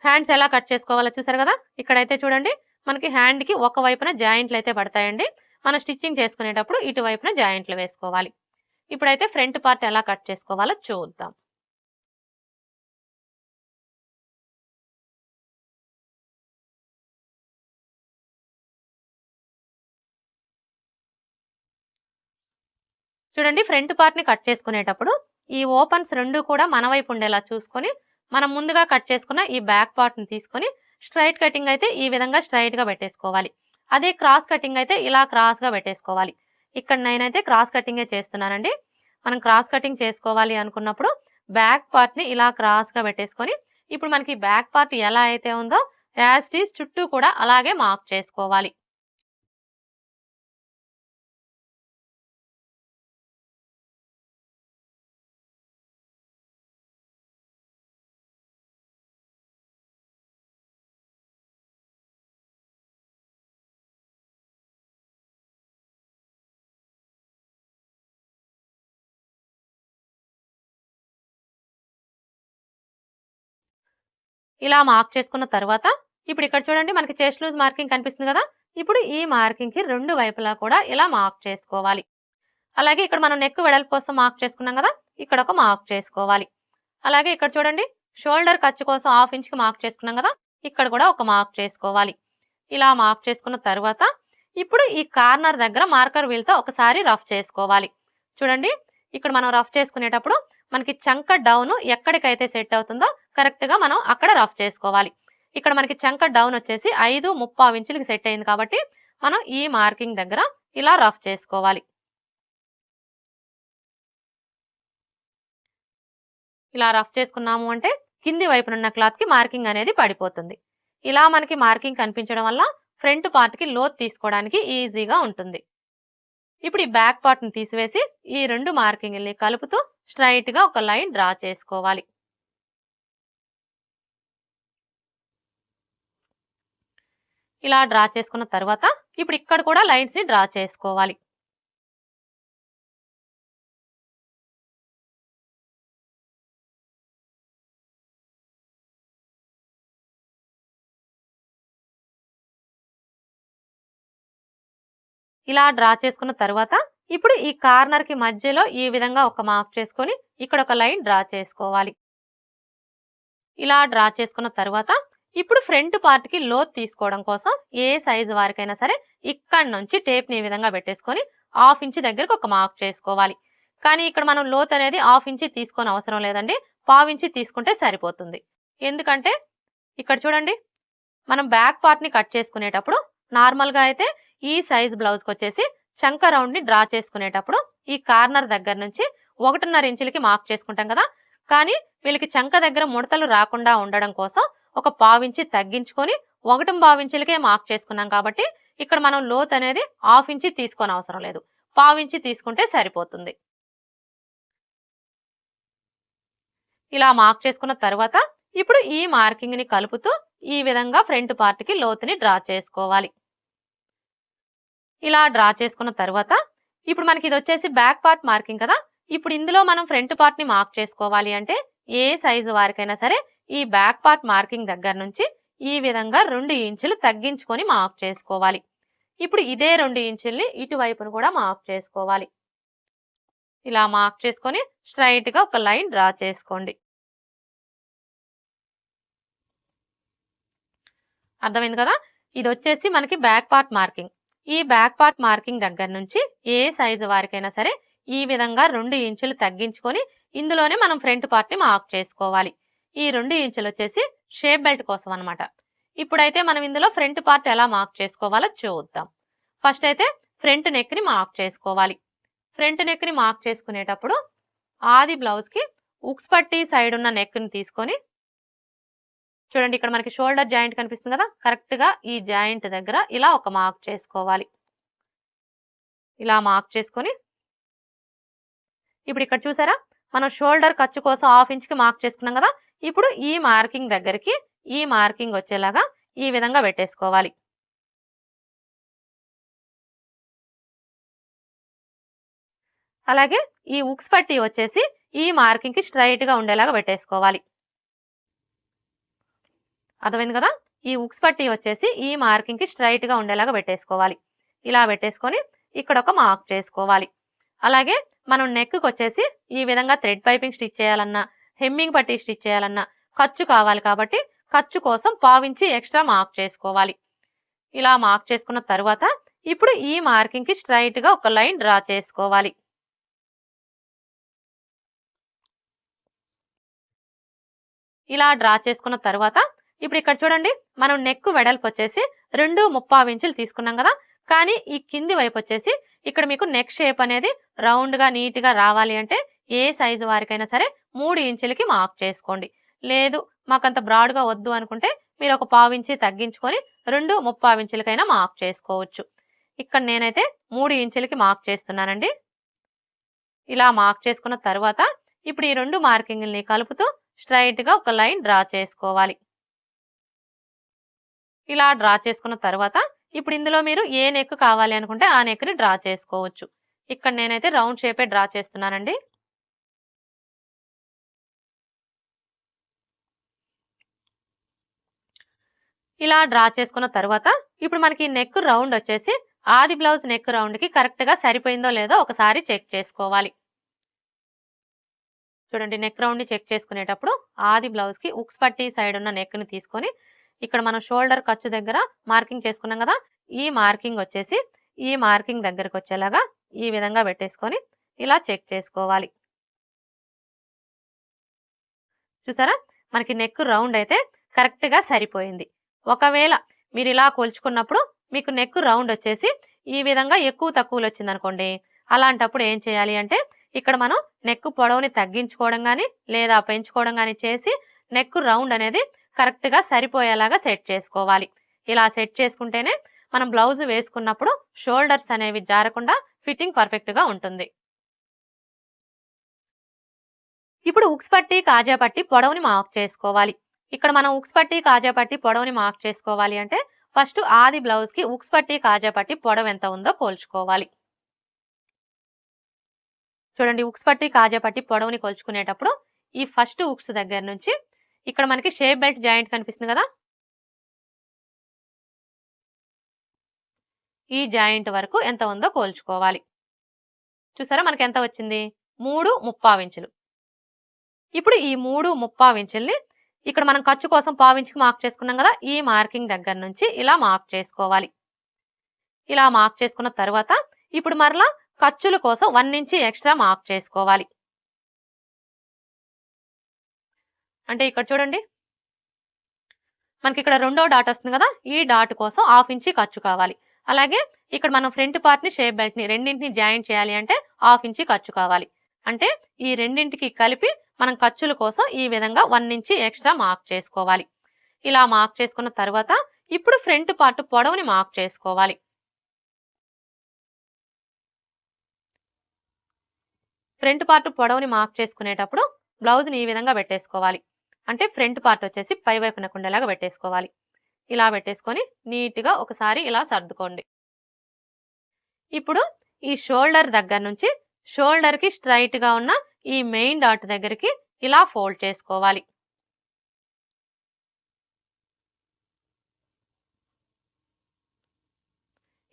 [SPEAKER 1] హ్యాండ్స్ ఎలా కట్ చేసుకోవాలో చూసారు కదా! ఇక్కడైతే చూడండి మనకి హ్యాండ్‌కి ఒక వైపున జాయింట్లు అయితే పడతాయండి. మనం స్టిచ్చింగ్ చేసుకునేటప్పుడు ఇటువైపున జాయింట్లు వేసుకోవాలి. ఇప్పుడైతే ఫ్రంట్ పార్ట్ ఎలా కట్ చేసుకోవాలో చూద్దాం. చూడండి ఫ్రంట్ పార్ట్‌ని కట్ చేసుకునేటప్పుడు ఈ ఓపెన్స్ 2 కూడా మన వైపు ఉండేలా చూసుకొని మనం ముందుగా కట్ చేసుకున్న ఈ బ్యాక్ పార్ట్‌ని తీసుకొని స్ట్రైట్ కటింగ్ అయితే ఈ విధంగా స్ట్రైట్‌గా పెట్టేసుకోవాలి. అదే క్రాస్ కటింగ్ అయితే ఇలా క్రాస్‌గా పెట్టేసుకోవాలి. ఇక్కడ నేనైతే క్రాస్ కటింగే చేస్తున్నానండి. మనం క్రాస్ కటింగ్ చేసుకోవాలి అనుకున్నప్పుడు బ్యాక్ పార్ట్‌ని ఇలా క్రాస్‌గా పెట్టేసుకొని ఇప్పుడు మనకి బ్యాక్ పార్ట్ ఎలా అయితే ఉందో యాజ్ ఇట్ ఈజ్ చుట్టూ కూడా అలాగే మార్క్ చేసుకోవాలి. ఇలా మార్క్ చేసుకున్న తర్వాత ఇప్పుడు ఇక్కడ చూడండి మనకి చెస్ట్ లూజ్ మార్కింగ్ కనిపిస్తుంది కదా! ఇప్పుడు ఈ మార్కింగ్‌కి 2 వైపులా కూడా ఇలా మార్క్ చేసుకోవాలి. అలాగే ఇక్కడ మనం నెక్ వెడల్పు కోసం మార్క్ చేసుకున్నాం కదా! ఇక్కడ ఒక మార్క్ చేసుకోవాలి. అలాగే ఇక్కడ చూడండి షోల్డర్ ఖర్చు కోసం 1/2 ఇంచ్‌కి మార్క్ చేసుకున్నాం కదా! ఇక్కడ కూడా ఒక మార్క్ చేసుకోవాలి. ఇలా మార్క్ చేసుకున్న తర్వాత ఇప్పుడు ఈ కార్నర్ దగ్గర మార్కర్ వీల్తో ఒకసారి రఫ్ చేసుకోవాలి. చూడండి, ఇక్కడ మనం రఫ్ చేసుకునేటప్పుడు మనకి చంక డౌన్ ఎక్కడికైతే సెట్ అవుతుందో కరెక్ట్గా మనం అక్కడ రఫ్ చేసుకోవాలి. ఇక్కడ మనకి చంక డౌన్ వచ్చేసి 5:30 ఇంచులకి సెట్ అయింది కాబట్టి మనం ఈ మార్కింగ్ దగ్గర ఇలా రఫ్ చేసుకోవాలి. ఇలా రఫ్ చేసుకున్నాము అంటే కింది వైపునున్న క్లాత్కి మార్కింగ్ అనేది పడిపోతుంది. ఇలా మనకి మార్కింగ్ కనిపించడం వల్ల ఫ్రంట్ పార్ట్కి లోత్ తీసుకోవడానికి ఈజీగా ఉంటుంది. ఇప్పుడు ఈ బ్యాక్ పార్ట్ని తీసివేసి ఈ రెండు మార్కింగ్ని కలుపుతూ స్ట్రైట్గా ఒక లైన్ డ్రా చేసుకోవాలి. ఇలా డ్రా చేసుకున్న తర్వాత ఇప్పుడు ఇక్కడ కూడా లైన్స్ని డ్రా చేసుకోవాలి. ఇలా డ్రా చేసుకున్న తర్వాత ఇప్పుడు ఈ కార్నర్ కి మధ్యలో ఈ విధంగా ఒక మార్క్ చేసుకొని ఇక్కడ ఒక లైన్ డ్రా చేసుకోవాలి. ఇలా డ్రా చేసుకున్న తర్వాత ఇప్పుడు ఫ్రంట్ పార్ట్ కి లోత్ తీసుకోవడం కోసం ఏ సైజు వారికైనా సరే ఇక్కడ నుంచి టేప్ ని ఈ విధంగా పెట్టేసుకొని 1/2 ఇంచ్ దగ్గరకు ఒక మార్క్ చేసుకోవాలి. కానీ ఇక్కడ మనం లోత్ అనేది 1/2 ఇంచ్ తీసుకొని అవసరం లేదండి, 1/4 ఇంచ్ తీసుకుంటే సరిపోతుంది. ఎందుకంటే ఇక్కడ చూడండి, మనం బ్యాక్ పార్ట్ ని కట్ చేసుకునేటప్పుడు నార్మల్ గా అయితే ఈ సైజ్ బ్లౌజ్ కి వచ్చేసి చంక రౌండ్ ని డ్రా చేసుకునేటప్పుడు ఈ కార్నర్ దగ్గర నుంచి 1.5 ఇంచులకి మార్క్ చేసుకుంటాం కదా. కానీ వీళ్ళకి చంక దగ్గర ముడతలు రాకుండా ఉండడం కోసం ఒక 1/4 ఇంచ్ తగ్గించుకొని 1.5 ఇంచులకే మార్క్ చేసుకున్నాం కాబట్టి ఇక్కడ మనం లోత్ అనేది 1/2 ఇంచ్ తీసుకొని అవసరం లేదు, 1/4 ఇంచ్ తీసుకుంటే సరిపోతుంది. ఇలా మార్క్ చేసుకున్న తర్వాత ఇప్పుడు ఈ మార్కింగ్ ని కలుపుతూ ఈ విధంగా ఫ్రంట్ పార్ట్ కి లోతుని డ్రా చేసుకోవాలి. ఇలా డ్రా చేసుకున్న తర్వాత ఇప్పుడు మనకి ఇది వచ్చేసి బ్యాక్ పార్ట్ మార్కింగ్ కదా. ఇప్పుడు ఇందులో మనం ఫ్రంట్ పార్ట్ ని మార్క్ చేసుకోవాలి అంటే ఏ సైజు వారికైనా సరే ఈ బ్యాక్ పార్ట్ మార్కింగ్ దగ్గర నుంచి ఈ విధంగా 2 ఇంచులు తగ్గించుకొని మార్క్ చేసుకోవాలి. ఇప్పుడు ఇదే 2 ఇంచుల్ని ఇటువైపును కూడా మార్క్ చేసుకోవాలి. ఇలా మార్క్ చేసుకొని స్ట్రైట్ గా ఒక లైన్ డ్రా చేసుకోండి. అర్థమైంది కదా. ఇది వచ్చేసి మనకి బ్యాక్ పార్ట్ మార్కింగ్. ఈ బ్యాక్ పార్ట్ మార్కింగ్ దగ్గర నుంచి ఏ సైజు వారికైనా సరే ఈ విధంగా 2 ఇంచులు తగ్గించుకొని ఇందులోనే మనం ఫ్రంట్ పార్ట్ ని మార్క్ చేసుకోవాలి. ఈ 2 ఇంచులు వచ్చేసి షేప్ బెల్ట్ కోసం అన్నమాట. ఇప్పుడైతే మనం ఇందులో ఫ్రంట్ పార్ట్ ఎలా మార్క్ చేసుకోవాలో చూద్దాం. ఫస్ట్ అయితే ఫ్రంట్ నెక్ ని మార్క్ చేసుకోవాలి. ఫ్రంట్ నెక్ ని మార్క్ చేసుకునేటప్పుడు ఆది బ్లౌజ్ కి ఉక్స్ పట్టి సైడ్ ఉన్న నెక్ ని తీసుకొని చూడండి, ఇక్కడ మనకి షోల్డర్ జాయింట్ కనిపిస్తుంది కదా, కరెక్ట్ గా ఈ జాయింట్ దగ్గర ఇలా ఒక మార్క్ చేసుకోవాలి. ఇలా మార్క్ చేసుకొని ఇప్పుడు ఇక్కడ చూసారా, మనం షోల్డర్ ఖర్చు కోసం 1/2 ఇంచ్ కి మార్క్ చేసుకున్నాం కదా. ఇప్పుడు ఈ మార్కింగ్ దగ్గరికి ఈ మార్కింగ్ వచ్చేలాగా ఈ విధంగా పెట్టేసుకోవాలి. అలాగే ఈ ఉక్స్ పట్టి వచ్చేసి ఈ మార్కింగ్ కి స్ట్రైట్ గా ఉండేలాగా పెట్టేసుకోవాలి. అర్థమైంది కదా. ఈ ఉక్స్ పట్టి వచ్చేసి ఈ మార్కింగ్ కి స్ట్రైట్ గా ఉండేలాగా పెట్టేసుకోవాలి. ఇలా పెట్టేసుకొని ఇక్కడ ఒక మార్క్ చేసుకోవాలి. అలాగే మనం నెక్ కి వచ్చేసి ఈ విధంగా థ్రెడ్ పైపింగ్ స్టిచ్ చేయాలన్నా హెమ్మింగ్ పట్టి స్టిచ్ చేయాలన్నా ఖర్చు కావాలి కాబట్టి ఖర్చు కోసం 1/4 ఇంచ్ ఎక్స్ట్రా మార్క్ చేసుకోవాలి. ఇలా మార్క్ చేసుకున్న తర్వాత ఇప్పుడు ఈ మార్కింగ్ కి స్ట్రైట్ గా ఒక లైన్ డ్రా చేసుకోవాలి. ఇలా డ్రా చేసుకున్న తర్వాత ఇప్పుడు ఇక్కడ చూడండి, మనం నెక్ వెడల్పు వచ్చేసి 2.35 ఇంచులు తీసుకున్నాం కదా. కానీ ఈ కింది వైపు వచ్చేసి ఇక్కడ మీకు నెక్ షేప్ అనేది రౌండ్ గా నీట్ గా రావాలి అంటే ఏ సైజు వారికైనా సరే 3 ఇంచులకి మార్క్ చేసుకోండి. లేదు మాకంత బ్రాడ్ గా వద్దు అనుకుంటే మీరు ఒక 1/4 ఇంచ్ తగ్గించుకొని 2.35 ఇంచులకైనా మార్క్ చేసుకోవచ్చు. ఇక్కడ నేనైతే 3 ఇంచులకి మార్క్ చేస్తున్నానండి. ఇలా మార్క్ చేసుకున్న తర్వాత ఇప్పుడు ఈ 2 మార్కింగ్ని కలుపుతూ స్ట్రైట్ గా ఒక లైన్ డ్రా చేసుకోవాలి. ఇలా డ్రా చేసుకున్న తర్వాత ఇప్పుడు ఇందులో మీరు ఏ నెక్ కావాలి అనుకుంటే ఆ నెక్ ని డ్రా చేసుకోవచ్చు. ఇక్కడ నేనైతే రౌండ్ షేపే డ్రా చేస్తున్నానండి. ఇలా డ్రా చేసుకున్న తర్వాత ఇప్పుడు మనకి నెక్ రౌండ్ వచ్చేసి ఆది బ్లౌజ్ నెక్ రౌండ్ కి కరెక్ట్ గా సరిపోయిందో లేదో ఒకసారి చెక్ చేసుకోవాలి. చూడండి, నెక్ రౌండ్ ని చెక్ చేసుకునేటప్పుడు ఆది బ్లౌజ్ కి ఉక్స్ పట్టి సైడ్ ఉన్న నెక్ ని తీసుకొని ఇక్కడ మనం షోల్డర్ ఖర్చు దగ్గర మార్కింగ్ చేసుకున్నాం కదా, ఈ మార్కింగ్ వచ్చేసి ఈ మార్కింగ్ దగ్గరకు వచ్చేలాగా ఈ విధంగా పెట్టేసుకొని ఇలా చెక్ చేసుకోవాలి. చూసారా, మనకి నెక్ రౌండ్ అయితే కరెక్ట్గా సరిపోయింది. ఒకవేళ మీరు ఇలా కొలుచుకున్నప్పుడు మీకు నెక్ రౌండ్ వచ్చేసి ఈ విధంగా ఎక్కువ తక్కువలు వచ్చిందనుకోండి, అలాంటప్పుడు ఏం చేయాలి అంటే ఇక్కడ మనం నెక్ పొడవుని తగ్గించుకోవడం కానీ లేదా పెంచుకోవడం కానీ చేసి నెక్ రౌండ్ అనేది కరెక్ట్గా సరిపోయేలాగా సెట్ చేసుకోవాలి. ఇలా సెట్ చేసుకుంటేనే మనం బ్లౌజ్ వేసుకున్నప్పుడు షోల్డర్స్ అనేవి జారకుండా ఫిట్టింగ్ పర్ఫెక్ట్గా ఉంటుంది. ఇప్పుడు ఉక్స్ పట్టి కాజా పట్టి పొడవుని మార్క్ చేసుకోవాలి. ఇక్కడ మనం ఉక్స్ పట్టి కాజా పట్టి పొడవుని మార్క్ చేసుకోవాలి అంటే ఫస్ట్ ఆది బ్లౌజ్ కి ఉక్స్ పట్టి కాజా పట్టి పొడవు ఎంత ఉందో కొలుచుకోవాలి. చూడండి, ఉక్స్ పట్టి కాజా పట్టి పొడవుని కొలుచుకునేటప్పుడు ఈ ఫస్ట్ ఉక్స్ దగ్గర నుంచి ఇక్కడ మనకి షేప్ బెల్ట్ జాయింట్ కనిపిస్తుంది కదా, ఈ జాయింట్ వరకు ఎంత ఉందో కొలుచుకోవాలి. చూసారా, మనకి ఎంత వచ్చింది? 3.25 ఇంచులు. ఇప్పుడు ఈ 3.25 ఇంచుల్ని ఇక్కడ మనం ఖర్చు కోసం పావించుకి మార్క్ చేసుకున్నాం కదా, ఈ మార్కింగ్ దగ్గర నుంచి ఇలా మార్క్ చేసుకోవాలి. ఇలా మార్క్ చేసుకున్న తర్వాత ఇప్పుడు మరలా ఖర్చుల కోసం 1 ఇంచ్ ఎక్స్ట్రా మార్క్ చేసుకోవాలి. అంటే ఇక్కడ చూడండి, మనకి ఇక్కడ రెండో డాట్ వస్తుంది కదా, ఈ డాట్ కోసం 1/2 ఇంచ్ ఖర్చు కావాలి. అలాగే ఇక్కడ మనం ఫ్రంట్ పార్ట్ ని షేప్ బెల్ట్ ని రెండింటిని జాయింట్ చేయాలి అంటే 1/2 ఇంచ్ ఖర్చు కావాలి. అంటే ఈ రెండింటికి కలిపి మనం ఖర్చుల కోసం ఈ విధంగా 1 ఇంచ్ ఎక్స్ట్రా మార్క్ చేసుకోవాలి. ఇలా మార్క్ చేసుకున్న తర్వాత ఇప్పుడు ఫ్రంట్ పార్ట్ పొడవుని మార్క్ చేసుకోవాలి. ఫ్రంట్ పార్ట్ పొడవుని మార్క్ చేసుకునేటప్పుడు బ్లౌజ్ ని ఈ విధంగా పెట్టేసుకోవాలి. అంటే ఫ్రంట్ పార్ట్ వచ్చేసి పై వైపున ఉండేలాగా పెట్టేసుకోవాలి. ఇలా పెట్టేసుకొని నీట్గా ఒకసారి ఇలా సర్దుకోండి. ఇప్పుడు ఈ షోల్డర్ దగ్గర నుంచి షోల్డర్ కి స్ట్రైట్ గా ఉన్న ఈ మెయిన్ డాట్ దగ్గరికి ఇలా ఫోల్డ్ చేసుకోవాలి.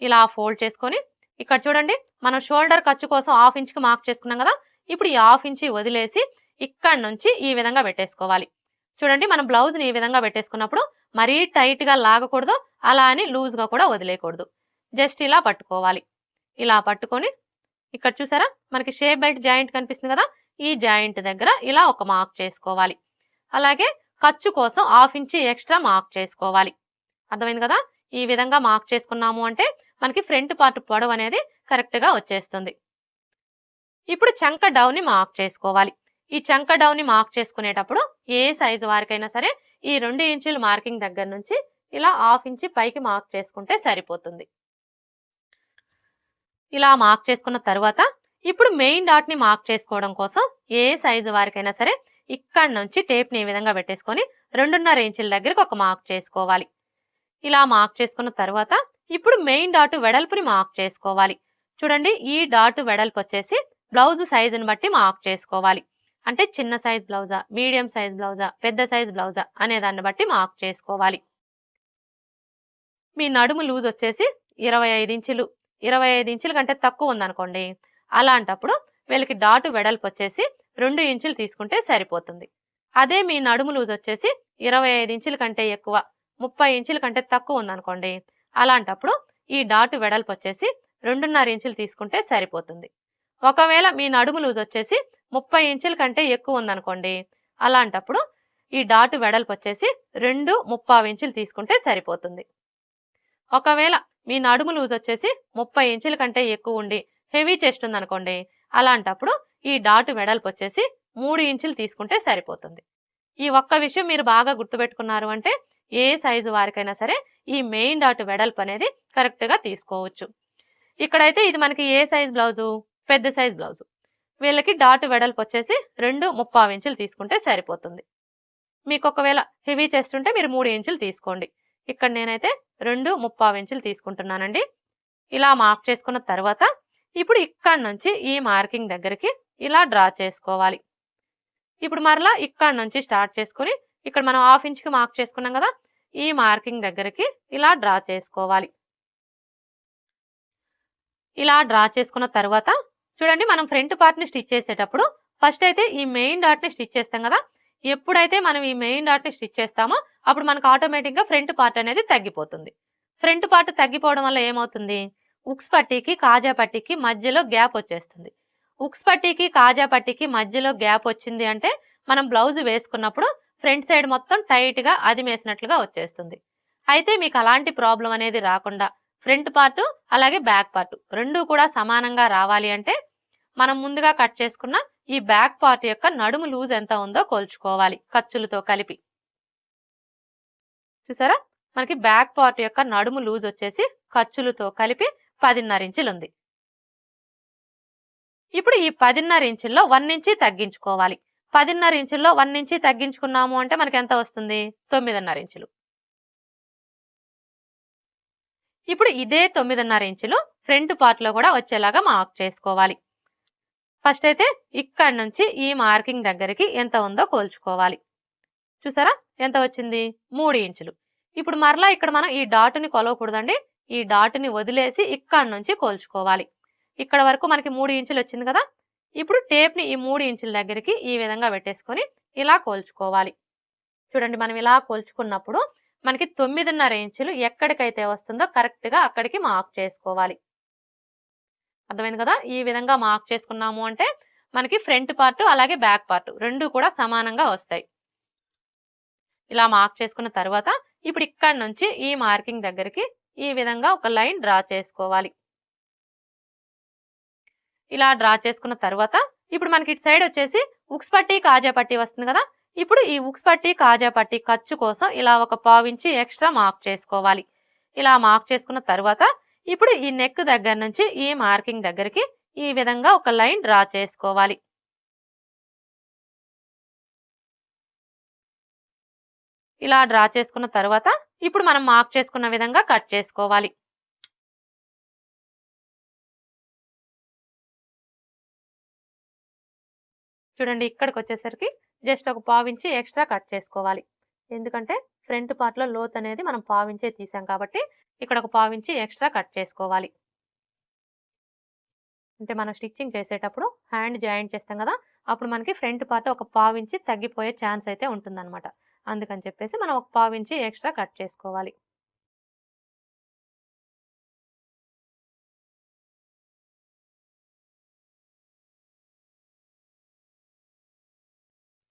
[SPEAKER 1] ఇలా ఫోల్డ్ చేసుకొని ఇక్కడ చూడండి, మనం షోల్డర్ ఖర్చు కోసం 1/2 ఇంచ్కి మార్క్ చేసుకున్నాం కదా, ఇప్పుడు ఈ 1/2 ఇంచ్ వదిలేసి ఇక్కడ నుంచి ఈ విధంగా పెట్టేసుకోవాలి. చూడండి, మనం బ్లౌజ్ని ఈ విధంగా పెట్టేసుకున్నప్పుడు మరీ టైట్గా లాగకూడదు, అలా అని లూజ్గా కూడా వదిలేయకూడదు. జస్ట్ ఇలా పట్టుకోవాలి. ఇలా పట్టుకొని ఇక్కడ చూసారా, మనకి షేప్ బెల్ట్ జాయింట్ కనిపిస్తుంది కదా, ఈ జాయింట్ దగ్గర ఇలా ఒక మార్క్ చేసుకోవాలి. అలాగే ఖర్చు కోసం 1/2 ఇంచ్ ఎక్స్ట్రా మార్క్ చేసుకోవాలి. అర్థమైంది కదా, ఈ విధంగా మార్క్ చేసుకున్నాము అంటే మనకి ఫ్రంట్ పార్ట్ పొడవు అనేది కరెక్ట్గా వచ్చేస్తుంది. ఇప్పుడు చంక డౌన్ని మార్క్ చేసుకోవాలి. ఈ చంక డౌన్ని మార్క్ చేసుకునేటప్పుడు ఏ సైజు వారికైనా సరే ఈ 2 ఇంచుల మార్కింగ్ దగ్గర నుంచి ఇలా 1/2 ఇంచ్ పైకి మార్క్ చేసుకుంటే సరిపోతుంది. ఇలా మార్క్ చేసుకున్న తర్వాత ఇప్పుడు మెయిన్ డాట్ ని మార్క్ చేసుకోవడం కోసం ఏ సైజు వారికైనా సరే ఇక్కడ నుంచి టేప్ ని ఈ విధంగా పెట్టేసుకొని 2.5 ఇంచుల దగ్గరికి ఒక మార్క్ చేసుకోవాలి. ఇలా మార్క్ చేసుకున్న తర్వాత ఇప్పుడు మెయిన్ డాట్ వెడల్పుని మార్క్ చేసుకోవాలి. చూడండి, ఈ డాట్ వెడల్పు వచ్చేసి బ్లౌజ్ సైజుని బట్టి మార్క్ చేసుకోవాలి. అంటే చిన్న సైజ్ బ్లౌజా, మీడియం సైజ్ బ్లౌజా, పెద్ద సైజ్ బ్లౌజా అనే దాన్ని బట్టి మార్క్ చేసుకోవాలి. మీ నడుము లూజ్ వచ్చేసి 25 ఇంచులు, 25 ఇంచుల కంటే తక్కువ ఉందనుకోండి, అలాంటప్పుడు వీళ్ళకి డాట్ వెడల్పు వచ్చేసి 2 ఇంచులు తీసుకుంటే సరిపోతుంది. అదే మీ నడుము లూజ్ వచ్చేసి 25 ఇంచుల కంటే ఎక్కువ, 30 ఇంచుల కంటే తక్కువ ఉందనుకోండి, అలాంటప్పుడు ఈ డాట్ వెడల్పు వచ్చేసి 2.5 ఇంచులు తీసుకుంటే సరిపోతుంది. ఒకవేళ మీ నడుము లూజ్ వచ్చేసి 30 ఇంచుల కంటే ఎక్కువ ఉందనుకోండి, అలాంటప్పుడు ఈ డాట్ వెడల్పు వచ్చేసి 2.25 ఇంచులు తీసుకుంటే సరిపోతుంది. ఒకవేళ మీ నడుము లూజ్ వచ్చేసి 30 ఇంచుల కంటే ఎక్కువ ఉండి హెవీ చెస్ట్ ఉందనుకోండి, అలాంటప్పుడు ఈ డాట్ వెడల్పు వచ్చేసి 3 ఇంచులు తీసుకుంటే సరిపోతుంది. ఈ ఒక్క విషయం మీరు బాగా గుర్తుపెట్టుకున్నారు అంటే ఏ సైజు వారికైనా సరే ఈ మెయిన్ డాట్ వెడల్పు అనేది కరెక్ట్గా తీసుకోవచ్చు. ఇక్కడైతే ఇది మనకి ఏ సైజ్ బ్లౌజు, పెద్ద సైజ్ బ్లౌజు, వీళ్ళకి డాట్ వెడల్పు వచ్చేసి 2.25 ఇంచులు తీసుకుంటే సరిపోతుంది. మీకు ఒకవేళ హెవీ చెస్ట్ ఉంటే మీరు 3 ఇంచులు తీసుకోండి. ఇక్కడ నేనైతే 2.25 ఇంచులు తీసుకుంటున్నానండి. ఇలా మార్క్ చేసుకున్న తర్వాత ఇప్పుడు ఇక్కడ నుంచి ఈ మార్కింగ్ దగ్గరికి ఇలా డ్రా చేసుకోవాలి. ఇప్పుడు మరలా ఇక్కడ నుంచి స్టార్ట్ చేసుకుని ఇక్కడ మనం 1/2 ఇంచ్కి మార్క్ చేసుకున్నాం కదా, ఈ మార్కింగ్ దగ్గరికి ఇలా డ్రా చేసుకోవాలి. ఇలా డ్రా చేసుకున్న తర్వాత చూడండి, మనం ఫ్రంట్ పార్ట్ని స్టిచ్ చేసేటప్పుడు ఫస్ట్ అయితే ఈ మెయిన్ డాట్ని స్టిచ్ చేస్తాం కదా, ఎప్పుడైతే మనం ఈ మెయిన్ డాట్ని స్టిచ్ చేస్తామో అప్పుడు మనకు ఆటోమేటిక్గా ఫ్రంట్ పార్ట్ అనేది తగ్గిపోతుంది. ఫ్రంట్ పార్ట్ తగ్గిపోవడం వల్ల ఏమవుతుంది, ఉక్స్ పట్టీకి కాజా పట్టీకి మధ్యలో గ్యాప్ వచ్చేస్తుంది. ఉక్స్ పట్టీకి కాజా పట్టీకి మధ్యలో గ్యాప్ వచ్చింది అంటే మనం బ్లౌజ్ వేసుకున్నప్పుడు ఫ్రంట్ సైడ్ మొత్తం టైట్గా అదిమేసినట్లుగా వచ్చేస్తుంది. అయితే మీకు అలాంటి ప్రాబ్లం అనేది రాకుండా ఫ్రంట్ పార్ట్ అలాగే బ్యాక్ పార్ట్ రెండూ కూడా సమానంగా రావాలి అంటే మనం ముందుగా కట్ చేసుకున్న ఈ బ్యాక్ పార్ట్ యొక్క నడుము లూజ్ ఎంత ఉందో కొలుచుకోవాలి ఖర్చులతో కలిపి. చూసారా, మనకి బ్యాక్ పార్ట్ యొక్క నడుము లూజ్ వచ్చేసి ఖర్చులతో కలిపి 10.5 ఇంచులు ఉంది. ఇప్పుడు ఈ 10.5 ఇంచుల్లో 1 ఇంచి తగ్గించుకోవాలి. 10.5 ఇంచుల్లో 1 ఇంచి తగ్గించుకున్నాము అంటే మనకి ఎంత వస్తుంది, 9.5 ఇంచులు. ఇప్పుడు ఇదే 9.5 ఇంచులు ఫ్రంట్ పార్ట్ లో కూడా వచ్చేలాగా మార్క్ చేసుకోవాలి. ఫస్ట్ అయితే ఇక్కడ నుంచి ఈ మార్కింగ్ దగ్గరికి ఎంత ఉందో కొలుచుకోవాలి. చూసారా ఎంత వచ్చింది, 3 ఇంచులు. ఇప్పుడు మరలా ఇక్కడ మనం ఈ డాట్ని కొలవకూడదండి, ఈ డాట్ని వదిలేసి ఇక్కడ నుంచి కొలుచుకోవాలి. ఇక్కడ వరకు మనకి 3 ఇంచులు వచ్చింది కదా. ఇప్పుడు టేప్ని ఈ 3 ఇంచుల దగ్గరికి ఈ విధంగా పెట్టేసుకొని ఇలా కొలుచుకోవాలి. చూడండి, మనం ఇలా కొలుచుకున్నప్పుడు మనకి 9.5 ఇంచులు ఎక్కడికైతే వస్తుందో కరెక్ట్గా అక్కడికి మార్క్ చేసుకోవాలి. అర్థమైంది కదా. ఈ విధంగా మార్క్ చేసుకున్నాము అంటే మనకి ఫ్రంట్ పార్ట్ అలాగే బ్యాక్ పార్ట్ రెండు కూడా సమానంగా వస్తాయి. ఇలా మార్క్ చేసుకున్న తర్వాత ఇప్పుడు ఇక్కడ నుంచి ఈ మార్కింగ్ దగ్గరికి ఈ విధంగా ఒక లైన్ డ్రా చేసుకోవాలి. ఇలా డ్రా చేసుకున్న తర్వాత ఇప్పుడు మనకి ఇటు సైడ్ వచ్చేసి ఉక్స్ పట్టీ కాజా పట్టీ వస్తుంది కదా. ఇప్పుడు ఈ ఉక్స్ పట్టీ కాజా పట్టీ ఖర్చు కోసం ఇలా ఒక 1/4 ఇంచి ఎక్స్ట్రా మార్క్ చేసుకోవాలి. ఇలా మార్క్ చేసుకున్న తర్వాత ఇప్పుడు ఈ నెక్ దగ్గర నుంచి ఈ మార్కింగ్ దగ్గరికి ఈ విధంగా ఒక లైన్ డ్రా చేసుకోవాలి. ఇలా డ్రా చేసుకున్న తర్వాత ఇప్పుడు మనం మార్క్ చేసుకున్న విధంగా కట్ చేసుకోవాలి. చూడండి, ఇక్కడికి వచ్చేసరికి జస్ట్ ఒక 1/4 ఇంచి ఎక్స్ట్రా కట్ చేసుకోవాలి. ఎందుకంటే ఫ్రంట్ పార్ట్లో లోత్ అనేది మనం 1/4 ఇంచే తీసాం కాబట్టి ఇక్కడ ఒక 1/4 ఇంచి ఎక్స్ట్రా కట్ చేసుకోవాలి. అంటే మనం స్టిచ్చింగ్ చేసేటప్పుడు హ్యాండ్ జాయింట్ చేస్తాం కదా, అప్పుడు మనకి ఫ్రంట్ పార్ట్ ఒక 1/4 ఇంచి తగ్గిపోయే ఛాన్స్ అయితే ఉంటుందన్నమాట. అందుకని చెప్పేసి మనం ఒక 1/4 ఇంచి ఎక్స్ట్రా కట్ చేసుకోవాలి.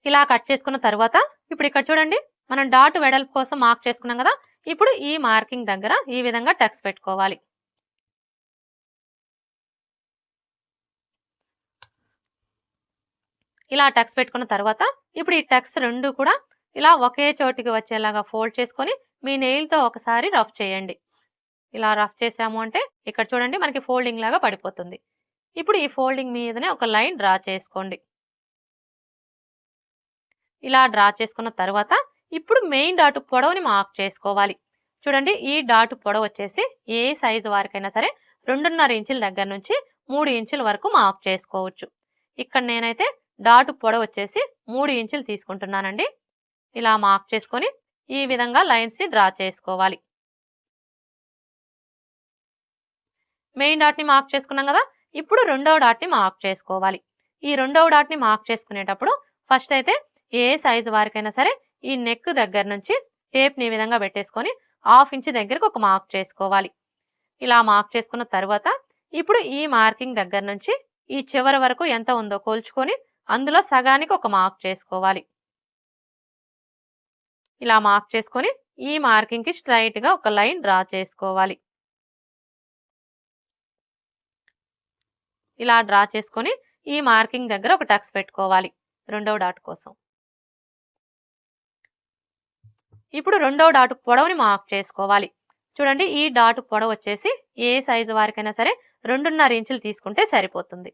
[SPEAKER 1] ఇలా కట్ చేసుకున్న తర్వాత ఇప్పుడు ఇక్కడ చూడండి, మనం డాట్ వెడల్పు కోసం మార్క్ చేసుకున్నాం కదా. ఇప్పుడు ఈ మార్కింగ్ దగ్గర ఈ విధంగా టక్స్ పెట్టుకోవాలి. ఇలా టక్స్ పెట్టుకున్న తర్వాత ఇప్పుడు ఈ టక్స్ రెండు కూడా ఇలా ఒకే చోటికి వచ్చేలాగా ఫోల్డ్ చేసుకొని మీ నెయిల్తో ఒకసారి రఫ్ చేయండి. ఇలా రఫ్ చేసాము అంటే ఇక్కడ చూడండి మనకి ఫోల్డింగ్ లాగా పడిపోతుంది. ఇప్పుడు ఈ ఫోల్డింగ్ మీదనే ఒక లైన్ డ్రా చేసుకోండి. ఇలా డ్రా చేసుకున్న తర్వాత ఇప్పుడు మెయిన్ డాట్ పొడవుని మార్క్ చేసుకోవాలి. చూడండి, ఈ డాట్ పొడవు వచ్చేసి ఏ సైజు వారికైనా సరే 2.5 ఇంచుల దగ్గర నుంచి 3 ఇంచుల వరకు మార్క్ చేసుకోవచ్చు. ఇక్కడ నేనైతే డాట్ పొడవు వచ్చేసి 3 ఇంచులు తీసుకుంటున్నానండి. ఇలా మార్క్ చేసుకొని ఈ విధంగా లైన్స్ని డ్రా చేసుకోవాలి. మెయిన్ డాట్ని మార్క్ చేసుకున్నాం కదా. ఇప్పుడు రెండవ డాట్ని మార్క్ చేసుకోవాలి. ఈ రెండవ డాట్ని మార్క్ చేసుకునేటప్పుడు ఫస్ట్ అయితే ఏ సైజు వారికైనా సరే ఈ నెక్ దగ్గర నుంచి టేప్ని ఈ విధంగా పెట్టేసుకొని 1/2 ఇంచ్ దగ్గరకు ఒక మార్క్ చేసుకోవాలి. ఇలా మార్క్ చేసుకున్న తర్వాత ఇప్పుడు ఈ మార్కింగ్ దగ్గర నుంచి ఈ చివరి వరకు ఎంత ఉందో కొలుచుకొని అందులో సగానికి ఒక మార్క్ చేసుకోవాలి. ఇలా మార్క్ చేసుకొని ఈ మార్కింగ్కి స్ట్రైట్గా ఒక లైన్ డ్రా చేసుకోవాలి. ఇలా డ్రా చేసుకొని ఈ మార్కింగ్ దగ్గర ఒక టక్స్ పెట్టుకోవాలి రెండవ డాట్ కోసం. ఇప్పుడు రెండవ డాట్ పొడవుని మార్క్ చేసుకోవాలి. చూడండి, ఈ డాట్ పొడవు వచ్చేసి ఏ సైజు వారికైనా సరే 2.5 ఇంచులు తీసుకుంటే సరిపోతుంది.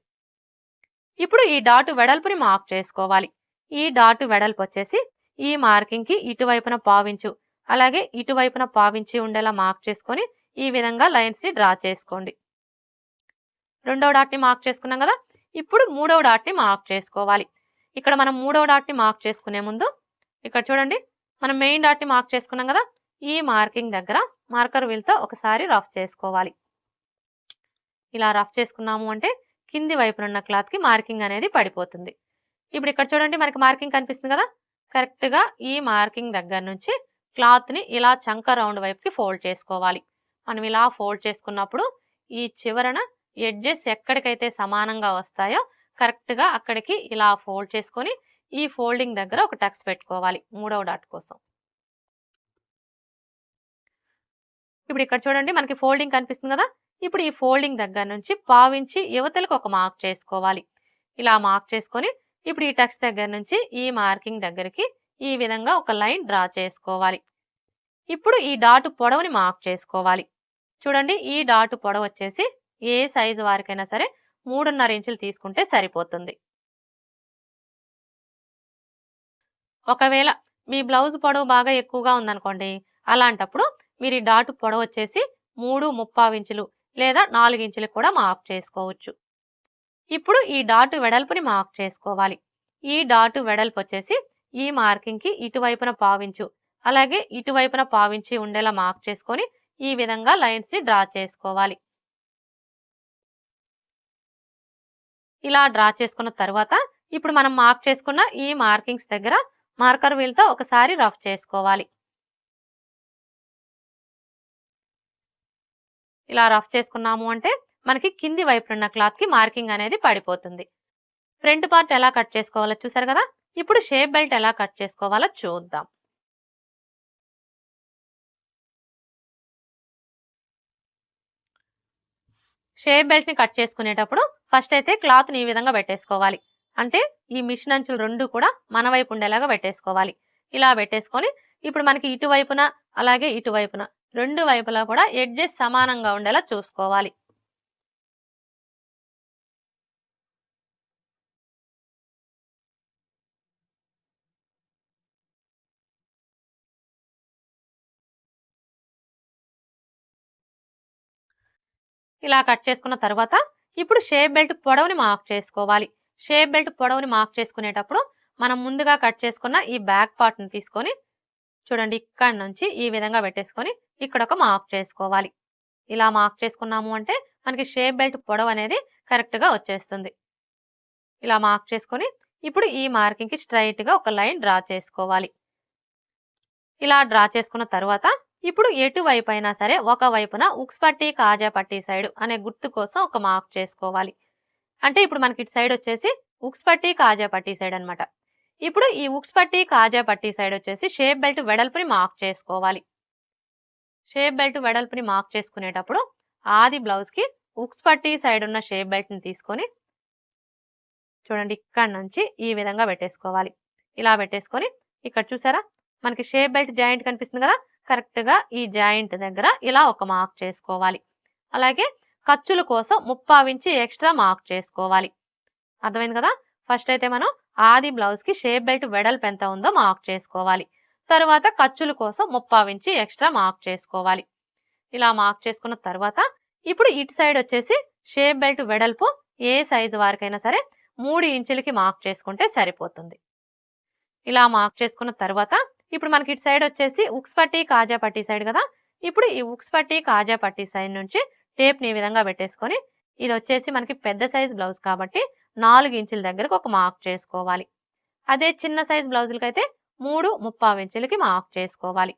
[SPEAKER 1] ఇప్పుడు ఈ డాట్ వెడల్పుని మార్క్ చేసుకోవాలి. ఈ డాట్ వెడల్పు వచ్చేసి ఈ మార్కింగ్కి ఇటువైపున 1/4 ఇంచు అలాగే ఇటువైపున 1/4 ఇంచు ఉండేలా మార్క్ చేసుకొని ఈ విధంగా లైన్స్ని డ్రా చేసుకోండి. రెండవ డాట్ని మార్క్ చేసుకున్నాం కదా. ఇప్పుడు మూడవ డాట్ని మార్క్ చేసుకోవాలి. ఇక్కడ మనం మూడవ డాట్ని మార్క్ చేసుకునే ముందు ఇక్కడ చూడండి, మనం మెయిన్ డాట్ని మార్క్ చేసుకున్నాం కదా. ఈ మార్కింగ్ దగ్గర మార్కర్ వీల్తో ఒకసారి రఫ్ చేసుకోవాలి. ఇలా రఫ్ చేసుకున్నాము అంటే కింది వైపున ఉన్న క్లాత్కి మార్కింగ్ అనేది పడిపోతుంది. ఇప్పుడు ఇక్కడ చూడండి, మనకి మార్కింగ్ కనిపిస్తుంది కదా. కరెక్ట్గా ఈ మార్కింగ్ దగ్గర నుంచి క్లాత్ని ఇలా చంక రౌండ్ వైపుకి ఫోల్డ్ చేసుకోవాలి. మనం ఇలా ఫోల్డ్ చేసుకున్నప్పుడు ఈ చివరన ఎడ్జెస్ ఎక్కడికైతే సమానంగా వస్తాయో కరెక్ట్గా అక్కడికి ఇలా ఫోల్డ్ చేసుకొని ఈ ఫోల్డింగ్ దగ్గర ఒక టక్స్ పెట్టుకోవాలి మూడవ డాట్ కోసం. ఇప్పుడు ఇక్కడ చూడండి మనకి ఫోల్డింగ్ కనిపిస్తుంది కదా. ఇప్పుడు ఈ ఫోల్డింగ్ దగ్గర నుంచి పావించి యువతలకు ఒక మార్క్ చేసుకోవాలి. ఇలా మార్క్ చేసుకొని ఇప్పుడు ఈ టక్స్ దగ్గర నుంచి ఈ మార్కింగ్ దగ్గరికి ఈ విధంగా ఒక లైన్ డ్రా చేసుకోవాలి. ఇప్పుడు ఈ డాటు పొడవుని మార్క్ చేసుకోవాలి. చూడండి ఈ డాటు పొడవు వచ్చేసి ఏ సైజు వారికైనా సరే 3.5 ఇంచులు తీసుకుంటే సరిపోతుంది. ఒకవేళ మీ బ్లౌజ్ పొడవు బాగా ఎక్కువగా ఉందనుకోండి, అలాంటప్పుడు మీరు ఈ డాటు పొడవు వచ్చేసి 3.75 ఇంచులు లేదా 4 ఇంచులు కూడా మార్క్ చేసుకోవచ్చు. ఇప్పుడు ఈ డాటు వెడల్పుని మార్క్ చేసుకోవాలి. ఈ డాటు వెడల్పు వచ్చేసి ఈ మార్కింగ్కి ఇటువైపున పావించు అలాగే ఇటువైపున పావించి ఉండేలా మార్క్ చేసుకొని ఈ విధంగా లైన్స్ని డ్రా చేసుకోవాలి. ఇలా డ్రా చేసుకున్న తర్వాత ఇప్పుడు మనం మార్క్ చేసుకున్న ఈ మార్కింగ్స్ దగ్గర మార్కర్ వీల్తో ఒకసారి రఫ్ చేసుకోవాలి. ఇలా రఫ్ చేసుకున్నాము అంటే మనకి కింది వైపునున్న క్లాత్కి మార్కింగ్ అనేది పడిపోతుంది. ఫ్రంట్ పార్ట్ ఎలా కట్ చేసుకోవాలో చూసారు కదా. ఇప్పుడు షేప్ బెల్ట్ ఎలా కట్ చేసుకోవాలో చూద్దాం. షేప్ బెల్ట్ని కట్ చేసుకునేటప్పుడు ఫస్ట్ అయితే క్లాత్ని ఈ విధంగా పెట్టేసుకోవాలి. అంటే ఈ మిషన్ అంచులు రెండు కూడా మన వైపు ఉండేలాగా పెట్టేసుకోవాలి. ఇలా పెట్టేసుకొని ఇప్పుడు మనకి ఇటువైపున అలాగే ఇటువైపున రెండు వైపులా కూడా ఎడ్జెస్ సమానంగా ఉండేలా చూసుకోవాలి. ఇలా కట్ చేసుకున్న తర్వాత ఇప్పుడు షేప్ బెల్ట్ పొడవుని మార్క్ చేసుకోవాలి. షేప్ బెల్ట్ పొడవుని మార్క్ చేసుకునేటప్పుడు మనం ముందుగా కట్ చేసుకున్న ఈ బ్యాక్ పార్ట్ని తీసుకొని చూడండి ఇక్కడ నుంచి ఈ విధంగా పెట్టేసుకొని ఇక్కడ ఒక మార్క్ చేసుకోవాలి. ఇలా మార్క్ చేసుకున్నాము అంటే మనకి షేప్ బెల్ట్ పొడవు అనేది కరెక్ట్గా వచ్చేస్తుంది. ఇలా మార్క్ చేసుకొని ఇప్పుడు ఈ మార్కింగ్కి స్ట్రైట్గా ఒక లైన్ డ్రా చేసుకోవాలి. ఇలా డ్రా చేసుకున్న తర్వాత ఇప్పుడు ఎటువైపు అయినా సరే ఒక వైపున ఉక్స్ పట్టి కాజా పట్టి సైడ్ అనే గుర్తు కోసం ఒక మార్క్ చేసుకోవాలి. అంటే ఇప్పుడు మనకి ఇటు సైడ్ వచ్చేసి ఉక్స్ పట్టి కాజా పట్టి సైడ్ అనమాట. ఇప్పుడు ఈ ఉక్స్ పట్టి కాజా పట్టి సైడ్ వచ్చేసి షేప్ బెల్ట్ వెడల్పుని మార్క్ చేసుకోవాలి. షేప్ బెల్ట్ వెడల్పుని మార్క్ చేసుకునేటప్పుడు ఆది బ్లౌజ్కి ఉక్స్ పట్టి సైడ్ ఉన్న షేప్ బెల్ట్ని తీసుకొని చూడండి ఇక్కడ నుంచి ఈ విధంగా పెట్టేసుకోవాలి. ఇలా పెట్టేసుకొని ఇక్కడ చూసారా మనకి షేప్ బెల్ట్ జాయింట్ కనిపిస్తుంది కదా. కరెక్ట్గా ఈ జాయింట్ దగ్గర ఇలా ఒక మార్క్ చేసుకోవాలి. అలాగే ఖర్చుల కోసం 3/4 ఇంచు ఎక్స్ట్రా మార్క్ చేసుకోవాలి. అర్థమైంది కదా. ఫస్ట్ అయితే మనం ఆది బ్లౌజ్కి షేప్ బెల్ట్ వెడల్పు ఎంత ఉందో మార్క్ చేసుకోవాలి. తర్వాత ఖర్చుల కోసం 3/4 ఇంచు ఎక్స్ట్రా మార్క్ చేసుకోవాలి. ఇలా మార్క్ చేసుకున్న తర్వాత ఇప్పుడు ఇటు సైడ్ వచ్చేసి షేప్ బెల్ట్ వెడల్పు ఏ సైజు వారికైనా సరే 3 ఇంచులకి మార్క్ చేసుకుంటే సరిపోతుంది. ఇలా మార్క్ చేసుకున్న తర్వాత ఇప్పుడు మనకి ఇటు సైడ్ వచ్చేసి ఉక్స్ పట్టి కాజా పట్టి సైడ్ కదా. ఇప్పుడు ఈ ఉక్స్ పట్టి కాజా పట్టి సైడ్ నుంచి టేప్ని ఈ విధంగా పెట్టేసుకొని ఇది వచ్చేసి మనకి పెద్ద సైజ్ బ్లౌజ్ కాబట్టి 4 ఇంచుల దగ్గరకు ఒక మార్క్ చేసుకోవాలి. అదే చిన్న సైజ్ బ్లౌజులకి అయితే 3.75 ఇంచులకి మార్క్ చేసుకోవాలి.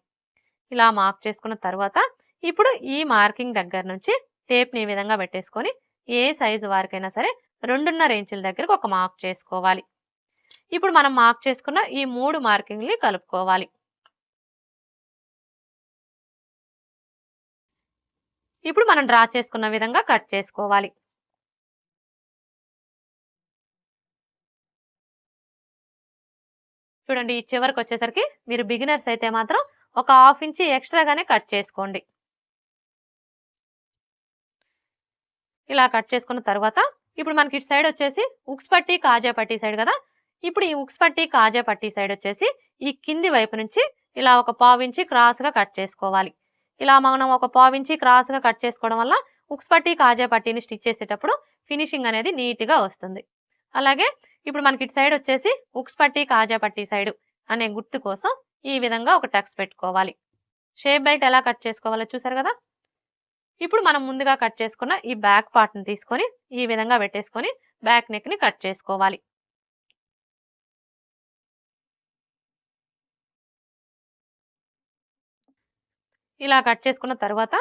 [SPEAKER 1] ఇలా మార్క్ చేసుకున్న తర్వాత ఇప్పుడు ఈ మార్కింగ్ దగ్గర నుంచి టేప్ని ఈ విధంగా పెట్టేసుకొని ఏ సైజు వారికైనా సరే 2.5 ఇంచుల దగ్గరకు ఒక మార్క్ చేసుకోవాలి. ఇప్పుడు మనం మార్క్ చేసుకున్న ఈ 3 మార్కింగ్ని కలుపుకోవాలి. ఇప్పుడు మనం డ్రా చేసుకున్న విధంగా కట్ చేసుకోవాలి. చూడండి ఈ చివరికి వచ్చేసరికి మీరు బిగినర్స్ అయితే మాత్రం ఒక 1/2 ఇంచు ఎక్స్ట్రాగానే కట్ చేసుకోండి. ఇలా కట్ చేసుకున్న తర్వాత ఇప్పుడు మనకి ఇటు సైడ్ వచ్చేసి ఉక్స్ పట్టి కాజా పట్టి సైడ్ కదా. ఇప్పుడు ఈ ఉక్స్ పట్టి కాజా పట్టి సైడ్ వచ్చేసి ఈ కింది వైపు నుంచి ఇలా ఒక 1/4 ఇంచు క్రాస్గా కట్ చేసుకోవాలి. ఇలా మనం ఒక 1/4 ఇంచు క్రాస్గా కట్ చేసుకోవడం వల్ల ఉక్స్ పట్టి కాజా పట్టీని స్టిచ్ చేసేటప్పుడు ఫినిషింగ్ అనేది నీట్గా వస్తుంది. అలాగే ఇప్పుడు మనకి ఇటు సైడ్ వచ్చేసి ఉక్స్ పట్టి కాజా పట్టి సైడ్ అనే గుర్తు కోసం ఈ విధంగా ఒక టక్స్ పెట్టుకోవాలి. షేప్ బెల్ట్ ఎలా కట్ చేసుకోవాలో చూసారు కదా. ఇప్పుడు మనం ముందుగా కట్ చేసుకున్న ఈ బ్యాక్ పార్ట్ని తీసుకొని ఈ విధంగా పెట్టేసుకొని బ్యాక్ నెక్ని కట్ చేసుకోవాలి. ఇలా కట్ చేసుకున్న తర్వాత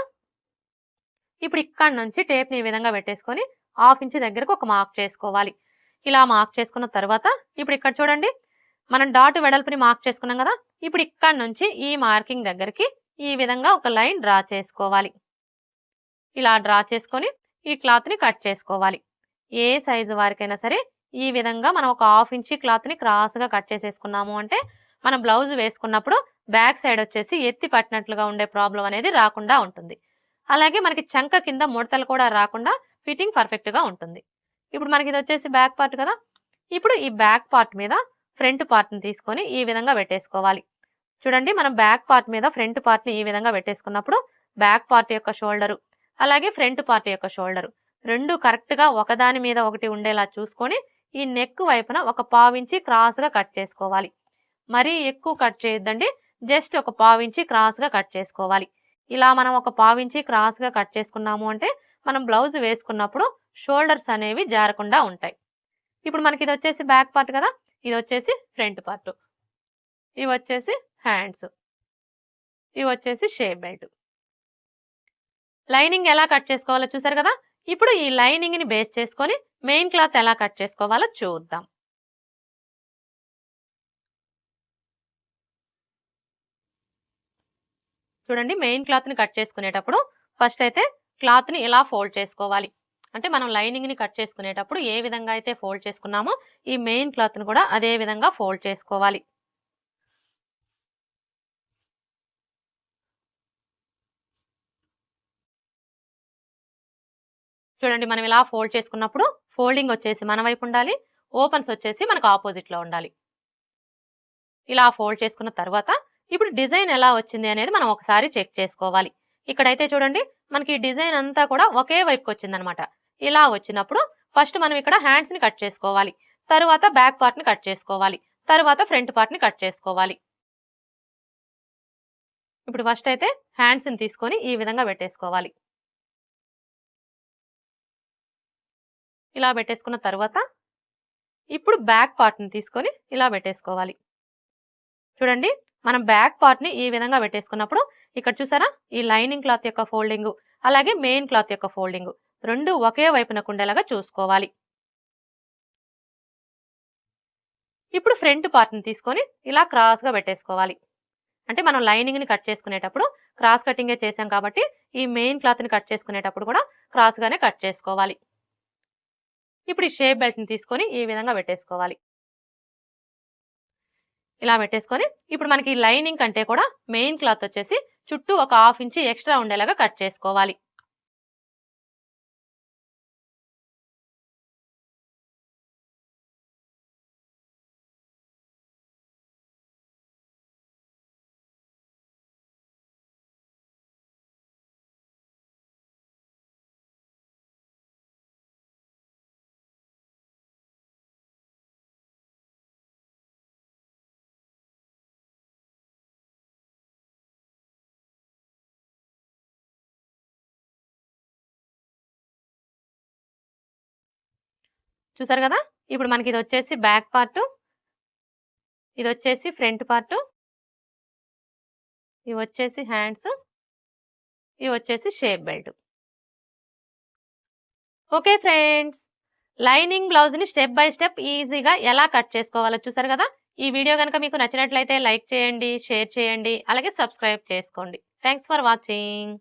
[SPEAKER 1] ఇప్పుడు ఇక్కడ నుంచి టేప్ని ఈ విధంగా పెట్టేసుకొని 1/2 ఇంచ్ దగ్గరకు ఒక మార్క్ చేసుకోవాలి. ఇలా మార్క్ చేసుకున్న తర్వాత ఇప్పుడు ఇక్కడ చూడండి మనం డాట్ వెడల్పుని మార్క్ చేసుకున్నాం కదా. ఇప్పుడు ఇక్కడ నుంచి ఈ మార్కింగ్ దగ్గరికి ఈ విధంగా ఒక లైన్ డ్రా చేసుకోవాలి. ఇలా డ్రా చేసుకొని ఈ క్లాత్ని కట్ చేసుకోవాలి. ఏ సైజు వారికైనా సరే ఈ విధంగా మనం ఒక 1/2 ఇంచ్ క్లాత్ని క్రాస్గా కట్ చేసేసుకున్నాము అంటే మనం బ్లౌజ్ వేసుకున్నప్పుడు బ్యాక్ సైడ్ వచ్చేసి ఎత్తి పట్టినట్లుగా ఉండే ప్రాబ్లం అనేది రాకుండా ఉంటుంది. అలాగే మనకి చంక కింద ముడతలు కూడా రాకుండా ఫిట్టింగ్ పర్ఫెక్ట్గా ఉంటుంది. ఇప్పుడు మనకి ఇది వచ్చేసి బ్యాక్ పార్ట్ కదా. ఇప్పుడు ఈ బ్యాక్ పార్ట్ మీద ఫ్రంట్ పార్ట్ని తీసుకొని ఈ విధంగా పెట్టేసుకోవాలి. చూడండి మనం బ్యాక్ పార్ట్ మీద ఫ్రంట్ పార్ట్ని ఈ విధంగా పెట్టేసుకున్నప్పుడు బ్యాక్ పార్ట్ యొక్క షోల్డరు అలాగే ఫ్రంట్ పార్ట్ యొక్క షోల్డరు రెండు కరెక్ట్గా ఒకదాని మీద ఒకటి ఉండేలా చూసుకొని ఈ నెక్ వైపున ఒక 1/2 ఇంచ్ క్రాస్గా కట్ చేసుకోవాలి. మరీ ఎక్కువ కట్ చేయొద్దండి, జస్ట్ ఒక 1/2 ఇంచ్ క్రాస్గా కట్ చేసుకోవాలి. ఇలా మనం ఒక 1/2 ఇంచ్ క్రాస్గా కట్ చేసుకున్నాము అంటే మనం బ్లౌజ్ వేసుకున్నప్పుడు షోల్డర్స్ అనేవి జారకుండా ఉంటాయి. ఇప్పుడు మనకి ఇది వచ్చేసి బ్యాక్ పార్ట్ కదా, ఇది వచ్చేసి ఫ్రంట్ పార్ట్, ఇవి వచ్చేసి హ్యాండ్స్, ఇవి వచ్చేసి షేప్ బెల్ట్. లైనింగ్ ఎలా కట్ చేసుకోవాలో చూసారు కదా. ఇప్పుడు ఈ లైనింగ్ని బేస్ చేసుకొని మెయిన్ క్లాత్ ఎలా కట్ చేసుకోవాలో చూద్దాం. చూడండి మెయిన్ క్లాత్ని కట్ చేసుకునేటప్పుడు ఫస్ట్ అయితే క్లాత్ని ఇలా ఫోల్డ్ చేసుకోవాలి. అంటే మనం లైనింగ్ని కట్ చేసుకునేటప్పుడు ఏ విధంగా అయితే ఫోల్డ్ చేసుకున్నామో ఈ మెయిన్ క్లాత్ని కూడా అదే విధంగా ఫోల్డ్ చేసుకోవాలి. చూడండి మనం ఇలా ఫోల్డ్ చేసుకున్నప్పుడు ఫోల్డింగ్ వచ్చేసి మన వైపు ఉండాలి, ఓపెన్స్ వచ్చేసి మనకు ఆపోజిట్లో ఉండాలి. ఇలా ఫోల్డ్ చేసుకున్న తర్వాత ఇప్పుడు డిజైన్ ఎలా వచ్చింది అనేది మనం ఒకసారి చెక్ చేసుకోవాలి. ఇక్కడైతే చూడండి మనకి డిజైన్ అంతా కూడా ఒకే వైపుకి వచ్చిందనమాట. ఇలా వచ్చినప్పుడు ఫస్ట్ మనం ఇక్కడ హ్యాండ్స్ని కట్ చేసుకోవాలి, తర్వాత బ్యాక్ పార్ట్ని కట్ చేసుకోవాలి, తర్వాత ఫ్రంట్ పార్ట్ని కట్ చేసుకోవాలి. ఇప్పుడు ఫస్ట్ అయితే హ్యాండ్స్ని తీసుకొని ఈ విధంగా పెట్టేసుకోవాలి. ఇలా పెట్టేసుకున్న తర్వాత ఇప్పుడు బ్యాక్ పార్ట్ని తీసుకొని ఇలా పెట్టేసుకోవాలి. చూడండి మనం బ్యాక్ పార్ట్ని ఈ విధంగా పెట్టేసుకున్నప్పుడు ఇక్కడ చూసారా ఈ లైనింగ్ క్లాత్ యొక్క ఫోల్డింగ్ అలాగే మెయిన్ క్లాత్ యొక్క ఫోల్డింగ్ రెండు ఒకే వైపునకు ఉండేలాగా చూసుకోవాలి. ఇప్పుడు ఫ్రంట్ పార్ట్ని తీసుకొని ఇలా క్రాస్గా పెట్టేసుకోవాలి. అంటే మనం లైనింగ్ని కట్ చేసుకునేటప్పుడు క్రాస్ కటింగే చేసాం కాబట్టి ఈ మెయిన్ క్లాత్ని కట్ చేసుకునేటప్పుడు కూడా క్రాస్గానే కట్ చేసుకోవాలి. ఇప్పుడు ఈ షేప్ బెల్ట్ని తీసుకొని ఈ విధంగా పెట్టేసుకోవాలి. ఇలా పెట్టేసుకొని ఇప్పుడు మనకి లైనింగ్ కంటే కూడా మెయిన్ క్లాత్ వచ్చేసి చుట్టూ ఒక 1/2 ఇంచ్ ఎక్స్ట్రా ఉండేలాగా కట్ చేసుకోవాలి. చూసారు కదా ఇప్పుడు మనకి ఇది వచ్చేసి బ్యాక్ పార్ట్, ఇది వచ్చేసి ఫ్రంట్ పార్ట్, ఇవి వచ్చేసి హ్యాండ్స్, ఇవి వచ్చేసి shape belt. Okay friends, lining బ్లౌజ్ని స్టెప్ బై స్టెప్ ఈజీగా ఎలా కట్ చేసుకోవాలో చూసారు కదా. ఈ వీడియో కనుక మీకు నచ్చినట్లయితే లైక్ చేయండి, షేర్ చేయండి, అలాగే సబ్స్క్రైబ్ చేసుకోండి. Thanks for watching.